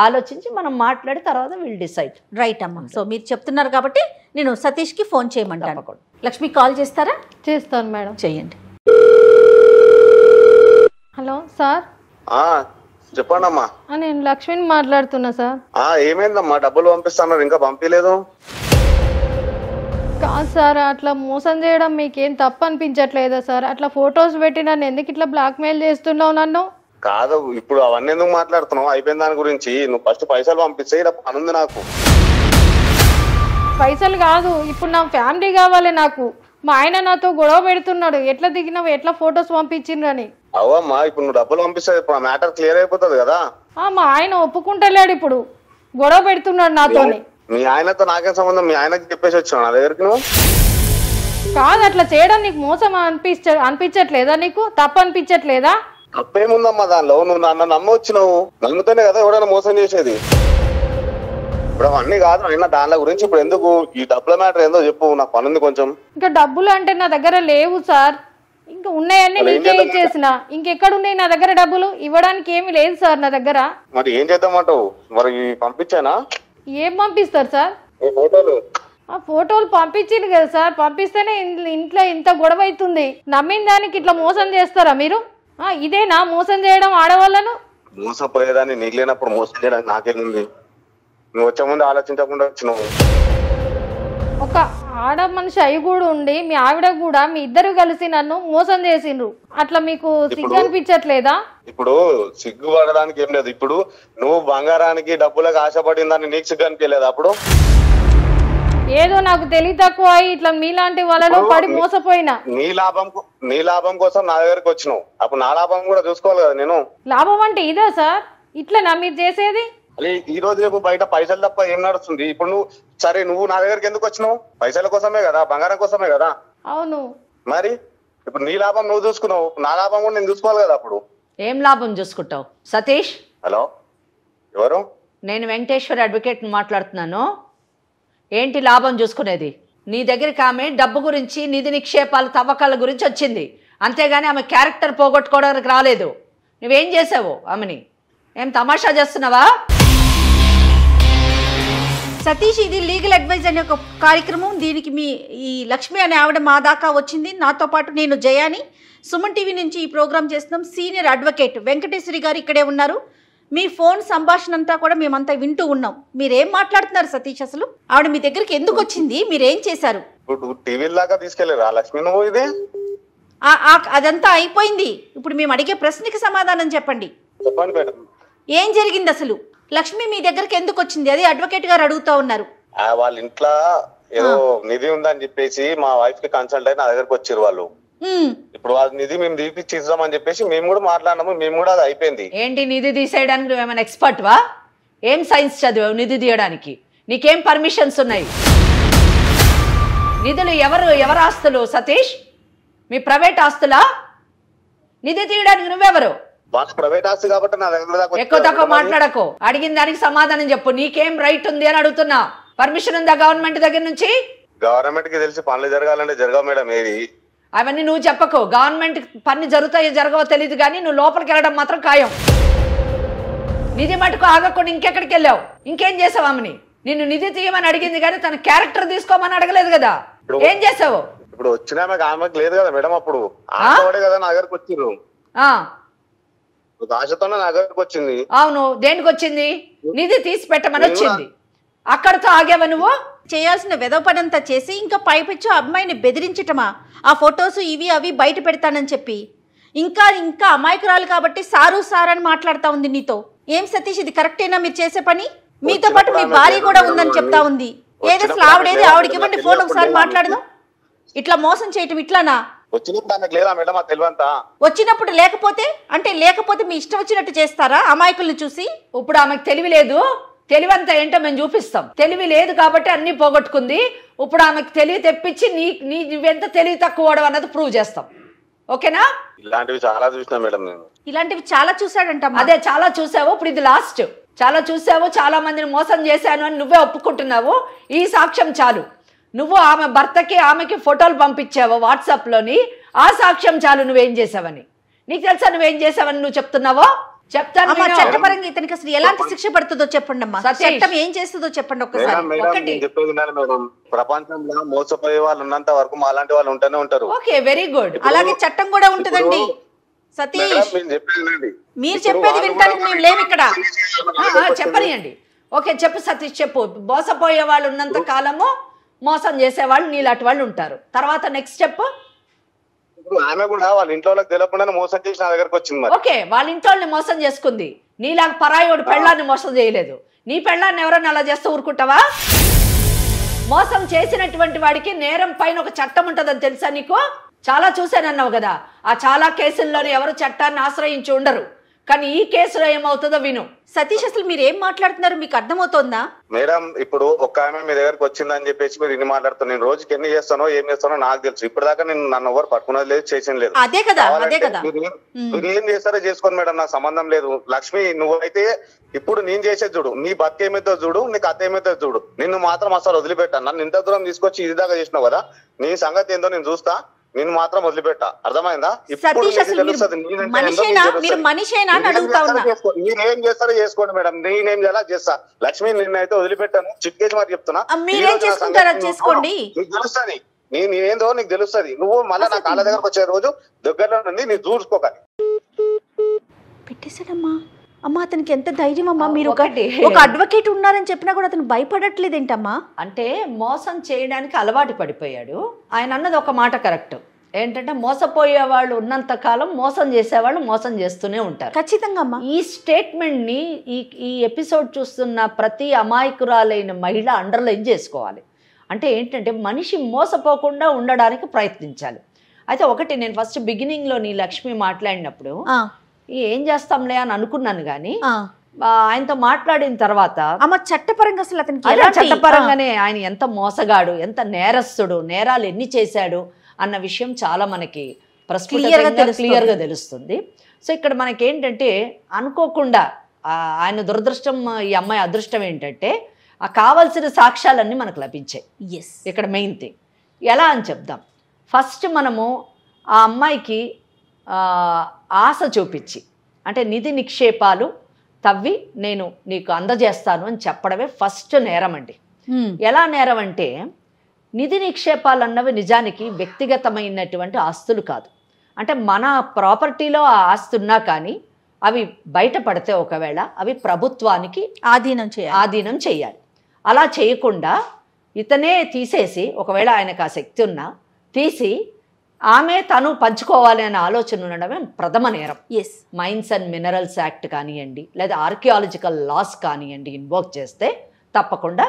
ఆలోచించి మనం మాట్లాడి తర్వాత విల్ డిసైడ్.
రైట్ అమ్మా. సో మీరు చెప్తున్నారు కాబట్టి నేను సతీష్కి ఫోన్ చేయమంటాను. లక్ష్మి కాల్ చేస్తారా?
చేస్తాను మేడం.
చెయ్యండి.
Hello sir.
చెప్పండి అమ్మా.
నేను లక్ష్మిని మాట్లాడుతున్నా సార్.
ఏమైందమ్మా, డబ్బులు పంపిస్తాను ఇంకా పంపించలేదు?
కాదు సార్, అట్లా మోసం చేయడం మీకేం తప్పు అనిపించట్లేదా సార్? అట్లా ఫొటోస్ పెట్టి నన్ను ఎందుకు ఇట్లా బ్లాక్మెయిల్ చేస్తున్నావు నన్ను?
కాదు, ఇప్పుడు అవన్నీ ఎందుకు మాట్లాడుతున్నావు? అయిపోయిన దాని గురించి నువ్వు ఫస్ట్ పైసలు పంపిస్తే ఇలా పనుంది నాకు.
పైసలు కాదు, ఇప్పుడు నా ఫ్యామిలీ కావాలి నాకు. మా ఆయన నాతో గొడవ పెడుతున్నాడు, ఎట్లా దిగినావు, ఎట్లా ఫొటోస్ పంపించిండ్రని.
అవమ్మా, ఇప్పుడు నువ్వు డబ్బులు పంపిస్తే ఇప్పుడు మ్యాటర్ క్లియర్ అయిపోతుంది కదా.
మా ఆయన ఒప్పుకుంటలేడు, ఇప్పుడు గొడవ పెడుతున్నాడు నాతోని.
మీ ఆయనతో నాకేం సంబంధం? మీ ఆయనకి చెప్పేసి వచ్చావు నా దగ్గరికి నువ్వు?
కాదు, అట్లా చేయడం నీకు మోసం అనిపించట్లేదా? నీకు తప్పు అనిపించట్లేదా?
తప్పేముందమ్మా దానిలో? నువ్వు నన్ను నమ్మొచ్చినావు, నమ్ముతేనే కదా ఎవడైనా మోసం చేసేది. ఇప్పుడు అవన్నీ కాదు అయినా దానిల గురించి ఇప్పుడు ఎందుకు? ఈ డబ్బుల మ్యాటర్ ఏందో చెప్పు, నాకు పనుంది కొంచెం.
ఇంకా డబ్బులు అంటే నా దగ్గర లేవు సార్, ఇంకా ఉన్నాయన్నీ నీకే ఇచ్చేసిన. ఇంకెక్కడ ఉన్నాయి నా దగ్గర డబ్బులు? ఇవ్వడానికి ఏమీ లేదు సార్ నా దగ్గర.
మరి ఏం చేద్దామంటావు? మరి పంపించానా?
ఏం పంపిస్తారు సార్? ఫోటోలు పంపించింది కదా సార్, పంపిస్తేనే ఇంట్లో ఇంత గొడవ అవుతుంది. నమ్మిన దానికి ఇట్లా మోసం చేస్తారా మీరు? ఇదేనా మోసం చేయడం ఆడవాళ్ళను?
మోసపోయేదాన్ని నీకు లేనప్పుడు మోసం చేయడానికి నాకేముంది? నువ్వు వచ్చే ముందు ఆలోచించకుండా వచ్చినావు.
ఒక ఆడ మనిషి అయి కూడా ఉండి మీ ఆవిడ కూడా మీ ఇద్దరు కలిసి నన్ను మోసం చేసిండ్రు. అట్లా మీకు సిగ్గు అనిపించట్లేదా?
ఇప్పుడు సిగ్గు పడడానికి ఏం లేదు. ఇప్పుడు నువ్వు బంగారానికి డబ్బులకు ఆశపడిందని నీకు సిగ్గు అనిపించలేదు? అప్పుడు
ఏదో నాకు తెలివి తక్కువ ఇట్లా మీలాంటి వాళ్ళలో పడి మోసపోయినా.
నీ లాభం కోసం నా దగ్గరకు వచ్చినావు, అప్పుడు నా లాభం కూడా చూసుకోవాలి కదా. నేను
లాభం అంటే ఇదే సార్, ఇట్లా మీరు చేసేది?
ఈ రోజు రేపు బయట పైసలు తప్ప ఏం నడుస్తుంది? ఇప్పుడు నువ్వు నా దగ్గరికి ఎందుకు వచ్చినావు? పైసల కోసమే కదా, బంగారం కోసమే కదా.
అవును.
మరి ఇప్పుడు నీ లాభం నువ్వు చూసుకున్నావు, నా లాభం కూడా నేను చూసుకోవాలి కదా. అప్పుడు
ఏం లాభం చూసుకుంటావు? సతీష్.
హలో, ఎవరు?
నేను వెంకటేశ్వర అడ్వకేట్ మాట్లాడుతున్నాను. ఏంటి లాభం చూసుకునేది? నీ దగ్గరికి ఆమె డబ్బు గురించి, నిధి నిక్షేపాలు తవ్వకాల గురించి వచ్చింది, అంతేగాని ఆమె క్యారెక్టర్ పోగొట్టుకోవడానికి రాలేదు. నువ్వేం చేసావు? ఆమెని ఏం తమాషా చేస్తున్నావా?
సతీష్, ఇది లీగల్ అడ్వైజ్ అనే ఒక కార్యక్రమం. దీనికి ఈ లక్ష్మి అనే ఆవిడ మా దాకా వచ్చింది. నాతో పాటు నేను జయాని సుమన్ టీవీ నుంచి ఈ ప్రోగ్రామ్ చేస్తున్నాం. సీనియర్ అడ్వకేట్ వెంకటేశ్వరి గారు ఇక్కడే ఉన్నారు. మీ ఫోన్ సంభాషణ అంతా కూడా మేమంతా వింటూ ఉన్నాం. మీరేం మాట్లాడుతున్నారు సతీష్? అసలు ఆవిడ మీ దగ్గరికి ఎందుకు వచ్చింది? మీరేం చేశారు?
టీవీ లాగా తీసుకెళ్ళారా లక్ష్మి నువ్వు? ఇది
అదంతా అయిపోయింది. ఇప్పుడు మేము అడిగే ప్రశ్నకి సమాధానం చెప్పండి.
చెప్పండి మేడం,
ఏం జరిగింది అసలు? లక్ష్మి మీ దగ్గరికి ఎందుకు వచ్చింది? అది అడ్వకేట్ గారు అడుగుతా ఉన్నారు.
వాళ్ళ ఇంట్లో ఏదో నిధి ఉందని చెప్పేసి మా వైఫ్ కి కన్సల్ట్ అయి నా దగ్గరకు వచ్చారు వాళ్ళు. ఇప్పుడు వాళ్ళ నిధి మేము తీపిచ్చి ఇద్దామని చెప్పేసి మేము కూడా మాట్లాడినాము. మేము కూడా అది అయిపోయింది.
ఏంటి నిధి తీసేయడానికి నువ్వేమైనా ఎక్స్పర్ట్ వా? ఏం సైన్స్ చదివావు నిధి తీయడానికి? నీకేం పర్మిషన్స్ ఉన్నాయి? నిధులు ఎవరు ఆస్తులు సతీష్? మీ ప్రైవేట్ ఆస్తులా? నిధి తీయడానికి నువ్వెవరు?
వాళ్ళ ప్రైవేట్ ఆస్తి కాబట్టి నా దగ్గర దాకా
ఎక్కువ తక్కువ మాట్లాడకు, అడిగిన దానికి సమాధానం చెప్పు. నీకేం రైట్ ఉంది అని అడుగుతున్నా. పర్మిషన్ ఉందా గవర్నమెంట్ దగ్గర నుంచి?
గవర్నమెంట్ కి తెలిసి పనులు జరగాలంటే జరగవు మేడం. ఏది
అవన్నీ నువ్వు చెప్పకు. గవర్నమెంట్ పని జరుగుతాయో జరగవో తెలియదు కానీ నువ్వు లోపలికి వెళ్ళడం మాత్రం ఖాయం. నిధి మటుకు ఆగకుండా ఇంకెక్కడికి వెళ్ళావు? ఇంకేం చేసావు ఆమెని? నిన్ను నిధి తీయమని అడిగింది కానీ తన క్యారెక్టర్ తీసుకోమని అడగలేదు కదా. ఏం చేసావు?
ఇప్పుడు వచ్చిన ఆమెకు లేదు కదా మేడం. అప్పుడు ఆశపడే కదా నా దగ్గరకు వచ్చిర్రు. ఆశతోనే నా దగ్గరకు వచ్చింది.
అవును, దేనికి వచ్చింది? నిధి తీసి పెట్టమని వచ్చింది. అక్కడతో ఆగావా నువ్వు?
చేయాల్సిన వెధవ పనంతా చేసి ఇంకా పైపెచ్చు అమ్మాయిని బెదిరించటమా? ఆ ఫొటోస్ ఇవి అవి బయట పెడతానని చెప్పి ఇంకా ఇంకా అమాయకురాలు కాబట్టి సారు సార్ అని మాట్లాడుతా ఉంది నీతో. ఏం సతీష్, ఇది కరెక్టేనా మీరు చేసే పని? మీతో పాటు మీ భార్య కూడా ఉందని చెప్తా ఉంది. ఏదో ఆవిడేది, ఆవిడకి ఇవ్వండి ఫోన్, ఒకసారి మాట్లాడదాం. ఇట్లా మోసం చేయటం ఇట్లానా? వచ్చినప్పుడు లేకపోతే అంటే లేకపోతే మీ ఇష్టం వచ్చినట్టు చేస్తారా అమాయకుల్ని చూసి?
ఇప్పుడు ఆమెకు తెలివి లేదు. తెలివి అంతా ఏంటో మేము చూపిస్తాం. తెలివి లేదు కాబట్టి అన్ని పోగొట్టుకుంది. ఇప్పుడు ఆమెకు తెలివి తెప్పించి నువ్వెంత తెలివి తక్కువ అన్నది ప్రూవ్ చేస్తాం. ఓకేనా?
ఇలాంటివి చాలా చూసినా మేడం నేను.
ఇలాంటివి చాలా చూసాడంట.
అదే చాలా చూసావు. ఇప్పుడు ఇది లాస్ట్. చాలా చూసావు, చాలా మందిని మోసం చేశాను అని నువ్వే ఒప్పుకుంటున్నావు. ఈ సాక్ష్యం చాలు. నువ్వు ఆమె భర్తకి ఆమెకి ఫోటోలు పంపించావు వాట్సాప్లోని. ఆ సాక్ష్యం చాలు నువ్వేం చేసావని. నీకు తెలుసా నువ్వేం చేసావని నువ్వు చెప్తున్నావో? చెప్తాను.
చట్టపరంగా ఇతనికి అసలు ఎలాంటి శిక్ష పడుతుందో చెప్పండి అమ్మా. చట్టం ఏం చేస్తుందో చెప్పండి ఒక్కసారి.
చెప్పేది మేడం, ప్రపంచంలో మోసపోయే వాళ్ళు ఉన్నంత వరకు మాలాంటి వాళ్ళు ఉంటూనే ఉంటారు.
Okay, very good.
అలాగే చట్టం కూడా ఉంటుందండి సతీష్. మీరు చెప్పేది వింటానికి మేము లేము ఇక్కడ.
చెప్పనియండి. ఓకే, చెప్పు సతీష్, చెప్పు. మోసపోయే వాళ్ళు ఉన్నంత కాలము మోసం చేసేవాళ్ళు నీలాంటి వాళ్ళు ఉంటారు. తర్వాత నెక్స్ట్ స్టెప్.
ఆమె కూడా వాళ్ళ ఇంట్లో తెలియకుండా మోసం చేసి నా దగ్గరకు వచ్చింది.
ఓకే, వాళ్ళ ఇంట్లో మోసం చేసుకుంది. నీలాగా పరాయోడు పెళ్ళాన్ని మోసం చేయలేదు. నీ పెళ్ళాన్ని ఎవరన్నా అలా చేస్తూ ఊరుకుంటావా? మోసం చేసినటువంటి వాడికి నేరం పైన ఒక చట్టం ఉంటుందని తెలుసా నీకు? చాలా చూసానన్నావు కదా. ఆ చాలా కేసుల్లోనే ఎవరు చట్టాన్ని ఆశ్రయించి ఉండరు. కానీ ఈ కేసులో ఏమవుతుందో విను.
సతీష్, అసలు మీరు ఏం మాట్లాడుతున్నారు మీకు అర్థమవుతోందా?
మేడం, ఇప్పుడు ఒక ఆమె మీ దగ్గరకు వచ్చిందని చెప్పేసి మీరు ఇన్ని మాట్లాడుతున్నారు. నేను రోజుకి ఎన్ని చేస్తానో ఏం చేస్తానో నాకు తెలుసు. ఇప్పటిదాకా నేను నన్ను ఎవరు పట్టుకున్నది లేదు, చేసిన లేదు.
అదే కదా, అదే కదా.
మీరు ఏం చేస్తారో చేసుకోండి మేడం, నాకు సంబంధం లేదు. లక్ష్మి, నువ్వైతే ఇప్పుడు నేను చేసేది చూడు. నీ బతుకు ఏమైతే చూడు, నీకు అత్త ఏమైతే చూడు. నిన్ను మాత్రం అసలు వదిలిపెట్టాను. నన్ను ఇంత దూరం తీసుకొచ్చి ఇది దాకా చేసినావు కదా. నీ సంగతి ఏందో నేను చూస్తా. నిన్ను మాత్రం వదిలిపెట్టా. అర్థమైందా? మీరేం చేస్తారో చేసుకోండి మేడం. నేనేం చేయాలా చేస్తా. లక్ష్మి, నిన్నైతే వదిలిపెట్టాను. చిట్కేసి మరి చెప్తున్నా.
చేసుకోండి,
నీకు తెలుస్తుంది. నేనేందో నీకు తెలుస్తుంది. నువ్వు మళ్ళీ నా కాళ్ళ దగ్గరకు వచ్చే రోజు దగ్గరలో నుండి నీ చూసుకోవాలి.
పెట్టేశాడమ్మా. అమ్మా, అతనికి ఎంత ధైర్యం అమ్మా. మీరు ఒక అడ్వకేట్ ఉన్నారని చెప్పినా కూడా అతను భయపడట్లేదు ఏంటమ్మా?
అంటే మోసం చేయడానికి అలవాటు పడిపోయాడు. ఆయన అన్నది ఒక మాట కరెక్ట్. ఏంటంటే మోసపోయే వాళ్ళు ఉన్నంత కాలం మోసం చేసేవాళ్ళు మోసం చేస్తూనే ఉంటారు.
ఖచ్చితంగా అమ్మా.
ఈ స్టేట్మెంట్ని ఈ ఎపిసోడ్ చూస్తున్న ప్రతి అమాయకురాలైన మహిళ అండర్లైన్ చేసుకోవాలి. అంటే ఏంటంటే మనిషి మోసపోకుండా ఉండడానికి ప్రయత్నించాలి. అయితే ఒకటి, నేను ఫస్ట్ బిగినింగ్లో నీ లక్ష్మి మాట్లాడినప్పుడు ఏం చేస్తాంలే అని అనుకున్నాను. కానీ ఆయనతో మాట్లాడిన తర్వాత
చట్టపరంగా అసలు అతనికి
చట్టపరంగానే ఆయన ఎంత మోసగాడు, ఎంత నేరస్తుడు, నేరాలు ఎన్ని చేశాడు అన్న విషయం చాలా మనకి క్లియర్గా తెలుస్తుంది. సో ఇక్కడ మనకి ఏంటంటే అనుకోకుండా ఆయన దురదృష్టం, ఈ అమ్మాయి అదృష్టం ఏంటంటే ఆ కావాల్సిన సాక్ష్యాలన్నీ మనకు లభించాయి. ఇక్కడ మెయిన్ థింగ్ ఎలా అని చెప్దాం. ఫస్ట్ మనము ఆ అమ్మాయికి ఆశ చూపించి, అంటే నిధి నిక్షేపాలు తవ్వి నేను నీకు అందజేస్తాను అని చెప్పడమే ఫస్ట్ నేరం అండి. ఎలా నేరం అంటే, నిధి నిక్షేపాలు అన్నవి నిజానికి వ్యక్తిగతమైనటువంటి ఆస్తులు కాదు. అంటే మన ప్రాపర్టీలో ఆ ఆస్తి ఉన్నా కానీ అవి బయటపడితే ఒకవేళ అవి ప్రభుత్వానికి ఆధీనం చేయాలి. అలా చేయకుండా ఇతనే తీసేసి, ఒకవేళ ఆయనకు ఆ శక్తి ఉన్నా తీసి ఆమె తను పంచుకోవాలి అనే ఆలోచన ఉండడమే ప్రథమ నేరం. మైన్స్ అండ్ మినరల్స్ యాక్ట్ కానివ్వండి, లేదా ఆర్కియాలజికల్ లాస్ కానివ్వండి, ఇన్వోక్ చేస్తే తప్పకుండా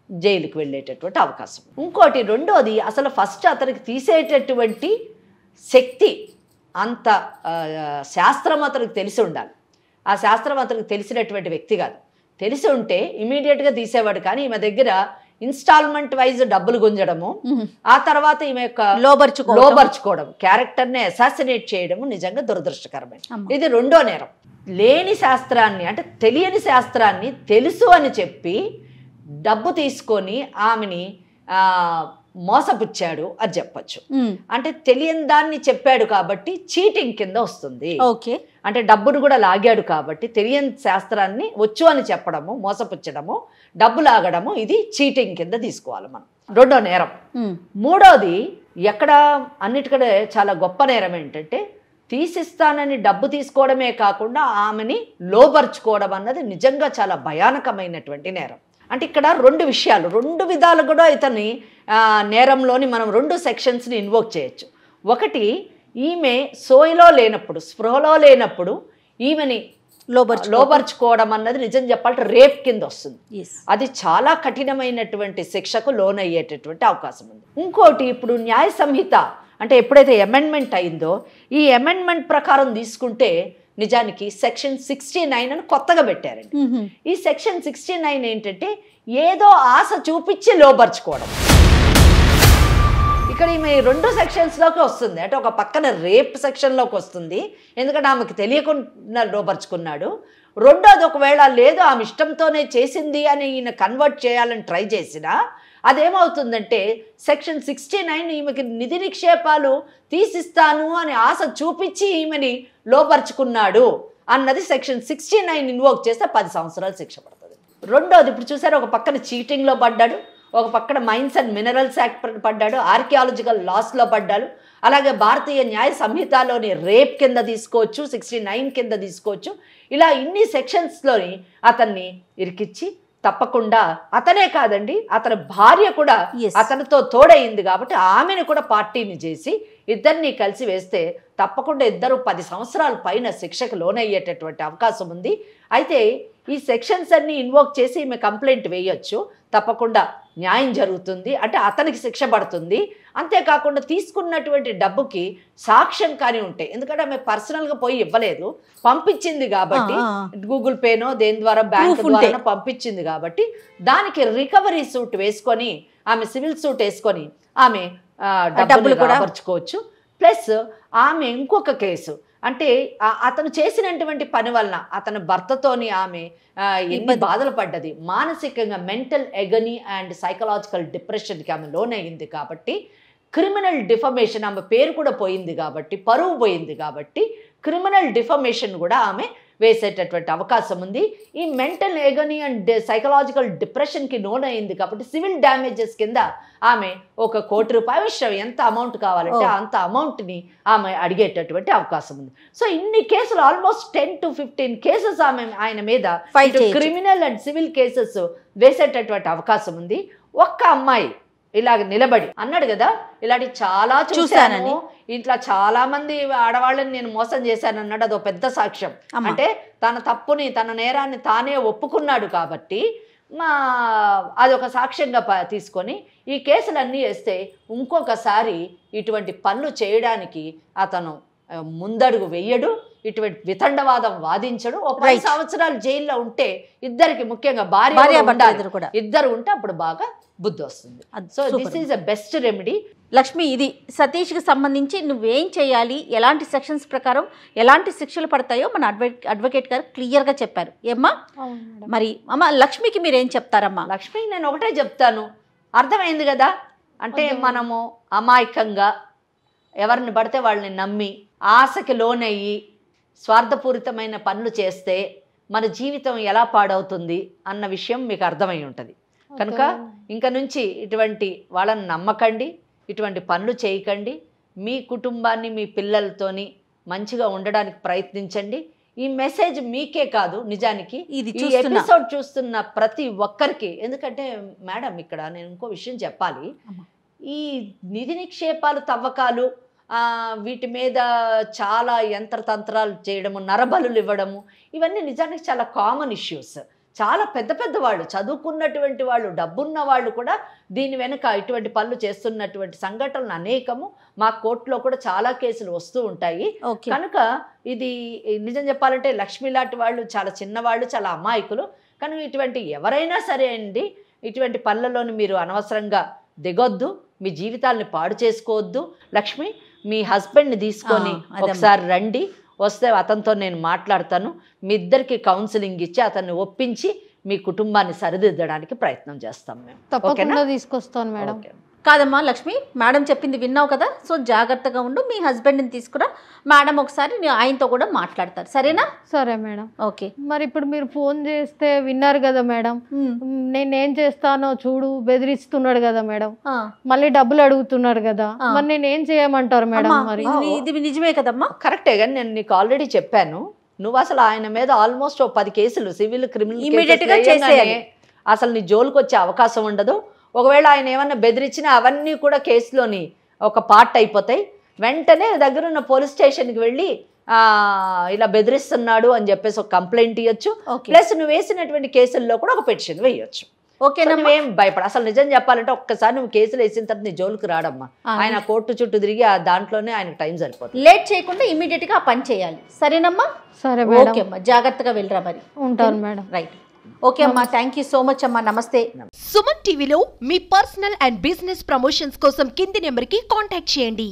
జైలుకి వెళ్ళేటటువంటి అవకాశం. ఇంకోటి, రెండోది, అసలు ఫస్ట్ అతనికి తీసేటటువంటి శక్తి అంత శాస్త్రం అతనికి తెలిసి ఉండాలి. ఆ శాస్త్రం అతనికి తెలిసినటువంటి వ్యక్తి కాదు. తెలిసి ఉంటే ఇమీడియట్గా తీసేవాడు. కానీ ఈమె దగ్గర ఇన్స్టాల్మెంట్ వైజ్ డబ్బులు గుంజడము, ఆ తర్వాత ఈమె యొక్క లోబర్చుకోవడం, క్యారెక్టర్ని అసాసినేట్ చేయడము నిజంగా దురదృష్టకరమైన. ఇది రెండో నేరం. లేని శాస్త్రాన్ని అంటే తెలియని శాస్త్రాన్ని తెలుసు అని చెప్పి డబ్బు తీసుకొని ఆమెని మోసపుచ్చాడు అని చెప్పచ్చు. అంటే తెలియని దాన్ని చెప్పాడు కాబట్టి చీటింగ్ కింద వస్తుంది. అంటే డబ్బును కూడా లాగాడు కాబట్టి తెలియని శాస్త్రాన్ని వచ్చు అని చెప్పడము, మోసపుచ్చడము, డబ్బు లాగడము, ఇది చీటింగ్ కింద తీసుకోవాలి మనం. రెండో నేరం. మూడోది ఎక్కడ అన్నిటికంటే చాలా గొప్ప నేరం ఏంటంటే తీసిస్తానని డబ్బు తీసుకోవడమే కాకుండా ఆమెని లోబర్చుకోవడం అన్నది నిజంగా చాలా భయానకమైనటువంటి నేరం. అంటే ఇక్కడ రెండు విషయాలు, రెండు విధాలు కూడా ఇతని నేరంలోని మనం రెండు సెక్షన్స్ని ఇన్వోక్ చేయొచ్చు. ఒకటి, ఈమె సోయిలో లేనప్పుడు, స్పృహలో లేనప్పుడు ఈమెని లోబర్చుకోవడం అన్నది నిజం చెప్పాలంటే రేప్ కింద వస్తుంది. అది చాలా కఠినమైనటువంటి శిక్షకు లోనయ్యేటటువంటి అవకాశం ఉంది. ఇంకోటి, ఇప్పుడు న్యాయ సంహిత అంటే ఎప్పుడైతే అమెండ్మెంట్ అయిందో ఈ అమెండ్మెంట్ ప్రకారం తీసుకుంటే నిజానికి సెక్షన్ 69 అని కొత్తగా పెట్టారండి. ఈ సెక్షన్ 69 ఏంటంటే ఏదో ఆశ చూపించి లోబర్చుకోవడం. ఇక్కడ ఈమె రెండు సెక్షన్స్లోకి వస్తుంది. అంటే ఒక పక్కన రేప్ సెక్షన్లోకి వస్తుంది, ఎందుకంటే ఆమెకు తెలియకుండా లోబర్చుకున్నాడు. రెండోది, ఒకవేళ లేదు ఆమె ఇష్టంతోనే చేసింది అని ఈయన కన్వర్ట్ చేయాలని ట్రై చేసినా అదేమవుతుందంటే సెక్షన్ 69 ఈమెకి నిధి నిక్షేపాలు తీసిస్తాను అని ఆశ చూపించి ఈమెని లోపరుచుకున్నాడు అన్నది సెక్షన్ 69 ఇన్వోక్ చేస్తే 10 సంవత్సరాలు శిక్ష పడుతుంది. రెండోది, ఇప్పుడు చూసారు, ఒక పక్కన చీటింగ్లో పడ్డాడు, ఒక పక్కన మైన్స్ అండ్ మినరల్స్ యాక్ట్ పడ్డాడు, ఆర్కియాలజికల్ లాస్లో పడ్డాడు, అలాగే భారతీయ న్యాయ సంహితలోని రేప్ కింద తీసుకోవచ్చు, 69 కింద తీసుకోవచ్చు. ఇలా ఇన్ని సెక్షన్స్లోని అతన్ని ఇరికిచ్చి తప్పకుండా అతనే కాదండి అతని భార్య కూడా అతనితో తోడయింది కాబట్టి ఆమెను కూడా పార్టీని చేసి ఇద్దరిని కలిసి వేస్తే తప్పకుండా ఇద్దరు 10 సంవత్సరాల పైన శిక్షకు లోనయ్యేటటువంటి అవకాశం ఉంది. అయితే ఈ సెక్షన్స్ అన్ని ఇన్వోక్ చేసి ఈమె కంప్లైంట్ వేయొచ్చు, తప్పకుండా న్యాయం జరుగుతుంది, అంటే అతనికి శిక్ష పడుతుంది. అంతేకాకుండా తీసుకున్నటువంటి డబ్బుకి సాక్ష్యం కానీ ఉంటాయి, ఎందుకంటే ఆమె పర్సనల్గా పోయి ఇవ్వలేదు, పంపించింది కాబట్టి గూగుల్ పేనో దేని ద్వారా బ్యాంక్ ద్వారా పంపించింది కాబట్టి దానికి రికవరీ సూట్ వేసుకొని ఆమె సివిల్ సూట్ వేసుకొని ఆమె డబ్బులు కూడా పరుచుకోవచ్చు. ప్లస్ ఆమె ఇంకొక కేసు అంటే అతను చేసినటువంటి పని వలన అతని భర్తతోని ఆమె ఎన్ని బాధలు పడ్డది, మానసికంగా మెంటల్ ఎగనీ అండ్ సైకలాజికల్ డిప్రెషన్కి ఆమె లోనయ్యింది కాబట్టి క్రిమినల్ డిఫమేషన్, ఆమె పేరు కూడా పోయింది కాబట్టి, పరువు పోయింది కాబట్టి క్రిమినల్ డిఫమేషన్ కూడా ఆమె వేసేటటువంటి అవకాశం ఉంది. ఈ మెంటల్ ఎగనీ అండ్ సైకలాజికల్ డిప్రెషన్కి లోనయ్యింది కాబట్టి సివిల్ డ్యామేజెస్ కింద ఆమె ఒక ₹1,00,000 ఎంత అమౌంట్ కావాలంటే అంత అమౌంట్ని ఆమె అడిగేటటువంటి అవకాశం ఉంది. సో ఇన్ని కేసులు ఆల్మోస్ట్ 10 to 15 కేసెస్ ఆయన మీద క్రిమినల్ అండ్ సివిల్ కేసెస్ వేసేటటువంటి అవకాశం ఉంది. ఒక్క అమ్మాయి ఇలాగ నిలబడి అన్నాడు కదా, ఇలాంటి చాలా చూశానని, ఇంట్లో చాలా మంది ఆడవాళ్ళని నేను మోసం చేశాను అన్నాడు, అదో పెద్ద సాక్ష్యం. అంటే తన తప్పుని తన నేరాన్ని తానే ఒప్పుకున్నాడు కాబట్టి అదొక సాక్ష్యంగా తీసుకొని ఈ కేసులన్నీ వేస్తే ఇంకొకసారి ఇటువంటి పనులు చేయడానికి అతను ముందడుగు వెయ్యడు, ఇటువంటి వితండవాదం వాదించడు. ఒక 10 సంవత్సరాలు జైల్లో ఉంటే ఇద్దరికి, ముఖ్యంగా భార్య కూడా ఇద్దరు ఉంటే అప్పుడు బాగా బుద్ధి వస్తుంది. So this is the best remedy.
Lakshmi, ఇది సతీష్కి సంబంధించి నువ్వేం చేయాలి, ఎలాంటి సెక్షన్స్ ప్రకారం ఎలాంటి శిక్షలు పడతాయో మన అడ్వకేట్ గారు క్లియర్గా చెప్పారు. ఏమ్మా, మరి అమ్మ లక్ష్మికి మీరేం చెప్తారమ్మా?
లక్ష్మికి నేను ఒకటే చెప్తాను, అర్థమైంది కదా, అంటే మనము అమాయకంగా ఎవరిని పడితే వాళ్ళని నమ్మి ఆశకి లోనయ్యి స్వార్థపూరితమైన పనులు చేస్తే మన జీవితం ఎలా పాడవుతుంది అన్న విషయం మీకు అర్థమై ఉంటుంది. కనుక ఇంక నుంచి ఇటువంటి వాళ్ళని నమ్మకండి, ఇటువంటి పనులు చేయకండి, మీ కుటుంబాన్ని మీ పిల్లలతోని మంచిగా ఉండడానికి ప్రయత్నించండి. ఈ మెసేజ్ మీకే కాదు, నిజానికి ఈ ఎపిసోడ్ చూస్తున్న ప్రతి ఒక్కరికి. ఎందుకంటే మేడం ఇక్కడ నేను ఇంకో విషయం చెప్పాలి, ఈ నిధి నిక్షేపాలు తవ్వకాలు వీటి మీద చాలా యంత్రతంత్రాలు చేయడము, నరబలులు ఇవ్వడము, ఇవన్నీ నిజానికి చాలా కామన్ ఇష్యూస్. చాలా పెద్ద పెద్ద వాళ్ళు, చదువుకున్నటువంటి వాళ్ళు, డబ్బున్న వాళ్ళు కూడా దీని వెనుక ఇటువంటి పనులు చేస్తున్నటువంటి సంఘటనలు అనేకము మా కోర్టులో కూడా చాలా కేసులు వస్తూ ఉంటాయి. కనుక ఇది నిజం చెప్పాలంటే లక్ష్మి లాంటి వాళ్ళు చాలా చిన్నవాళ్ళు, చాలా అమాయకులు. కానీ ఇటువంటి ఎవరైనా సరే అండి, ఇటువంటి పనులలోని మీరు అనవసరంగా దిగొద్దు, మీ జీవితాలని పాడు చేసుకోవద్దు. లక్ష్మి, మీ హస్బెండ్ని తీసుకొని ఒకసారి రండి, వస్తే అతనితో నేను మాట్లాడతాను. మీ ఇద్దరికి కౌన్సిలింగ్ ఇచ్చి అతన్ని ఒప్పించి మీ కుటుంబాన్ని సరిదిద్దడానికి ప్రయత్నం చేస్తాం మేము.
తప్పకుండా తీసుకొస్తాను మేడం.
కాదమ్మా లక్ష్మి, మేడం చెప్పింది విన్నావు కదా, సో జాగ్రత్తగా ఉండు. మీ హస్బెండ్ని తీసుకురా, మేడం ఒకసారి ఆయనతో కూడా మాట్లాడతారు, సరేనా?
సరే మేడం.
ఓకే.
మరి ఇప్పుడు మీరు ఫోన్ చేస్తే విన్నారు కదా మేడం, నేనేం చేస్తానో చూడు, బెదిరిస్తున్నాడు కదా మేడం, మళ్ళీ డబ్బులు అడుగుతున్నాడు కదా, మరి నేనేం చేయమంటారు మేడం? మరి
ఇది నిజమే కదమ్మా?
కరెక్టే, కానీ నేను నీకు ఆల్రెడీ చెప్పాను, నువ్వు అసలు ఆయన మీద ఆల్మోస్ట్ 10 కేసులు సివిల్ క్రిమినల్ అసలు నీ జోలికి వచ్చే అవకాశం ఉండదు. ఒకవేళ ఆయన ఏమన్నా బెదిరించినా అవన్నీ కూడా కేసులోని ఒక పార్ట్ అయిపోతాయి. వెంటనే దగ్గరున్న పోలీస్ స్టేషన్కి వెళ్ళి ఇలా బెదిరిస్తున్నాడు అని చెప్పేసి ఒక కంప్లైంట్ ఇవ్వచ్చు. ప్లస్ నువ్వు వేసినటువంటి కేసుల్లో కూడా ఒక పిటిషన్ వేయొచ్చు.
ఓకేనా?
నువ్వేం భయపడ. అసలు నిజం చెప్పాలంటే ఒక్కసారి నువ్వు కేసులు వేసిన తర్వాత నీ జోలికి రాడమ్మా. ఆయన కోర్టు చుట్టూ తిరిగి దాంట్లోనే ఆయనకు టైం సరిపోతుంది.
లేట్ చేయకుండా ఇమీడియట్ గా ఆ పని చేయాలి, సరేనమ్మా?
సరే
ఓకే అమ్మా, జాగ్రత్తగా వెళ్ళరా మరి.
ఉంటాను మేడం.
రైట్. ఓకే అమ్మా, థ్యాంక్ యూ సో మచ్ అమ్మా, నమస్తే.
సుమన్ టీవీలో మీ పర్సనల్ అండ్ బిజినెస్ ప్రమోషన్స్ కోసం కింది నెంబర్కి కాంటాక్ట్ చేయండి.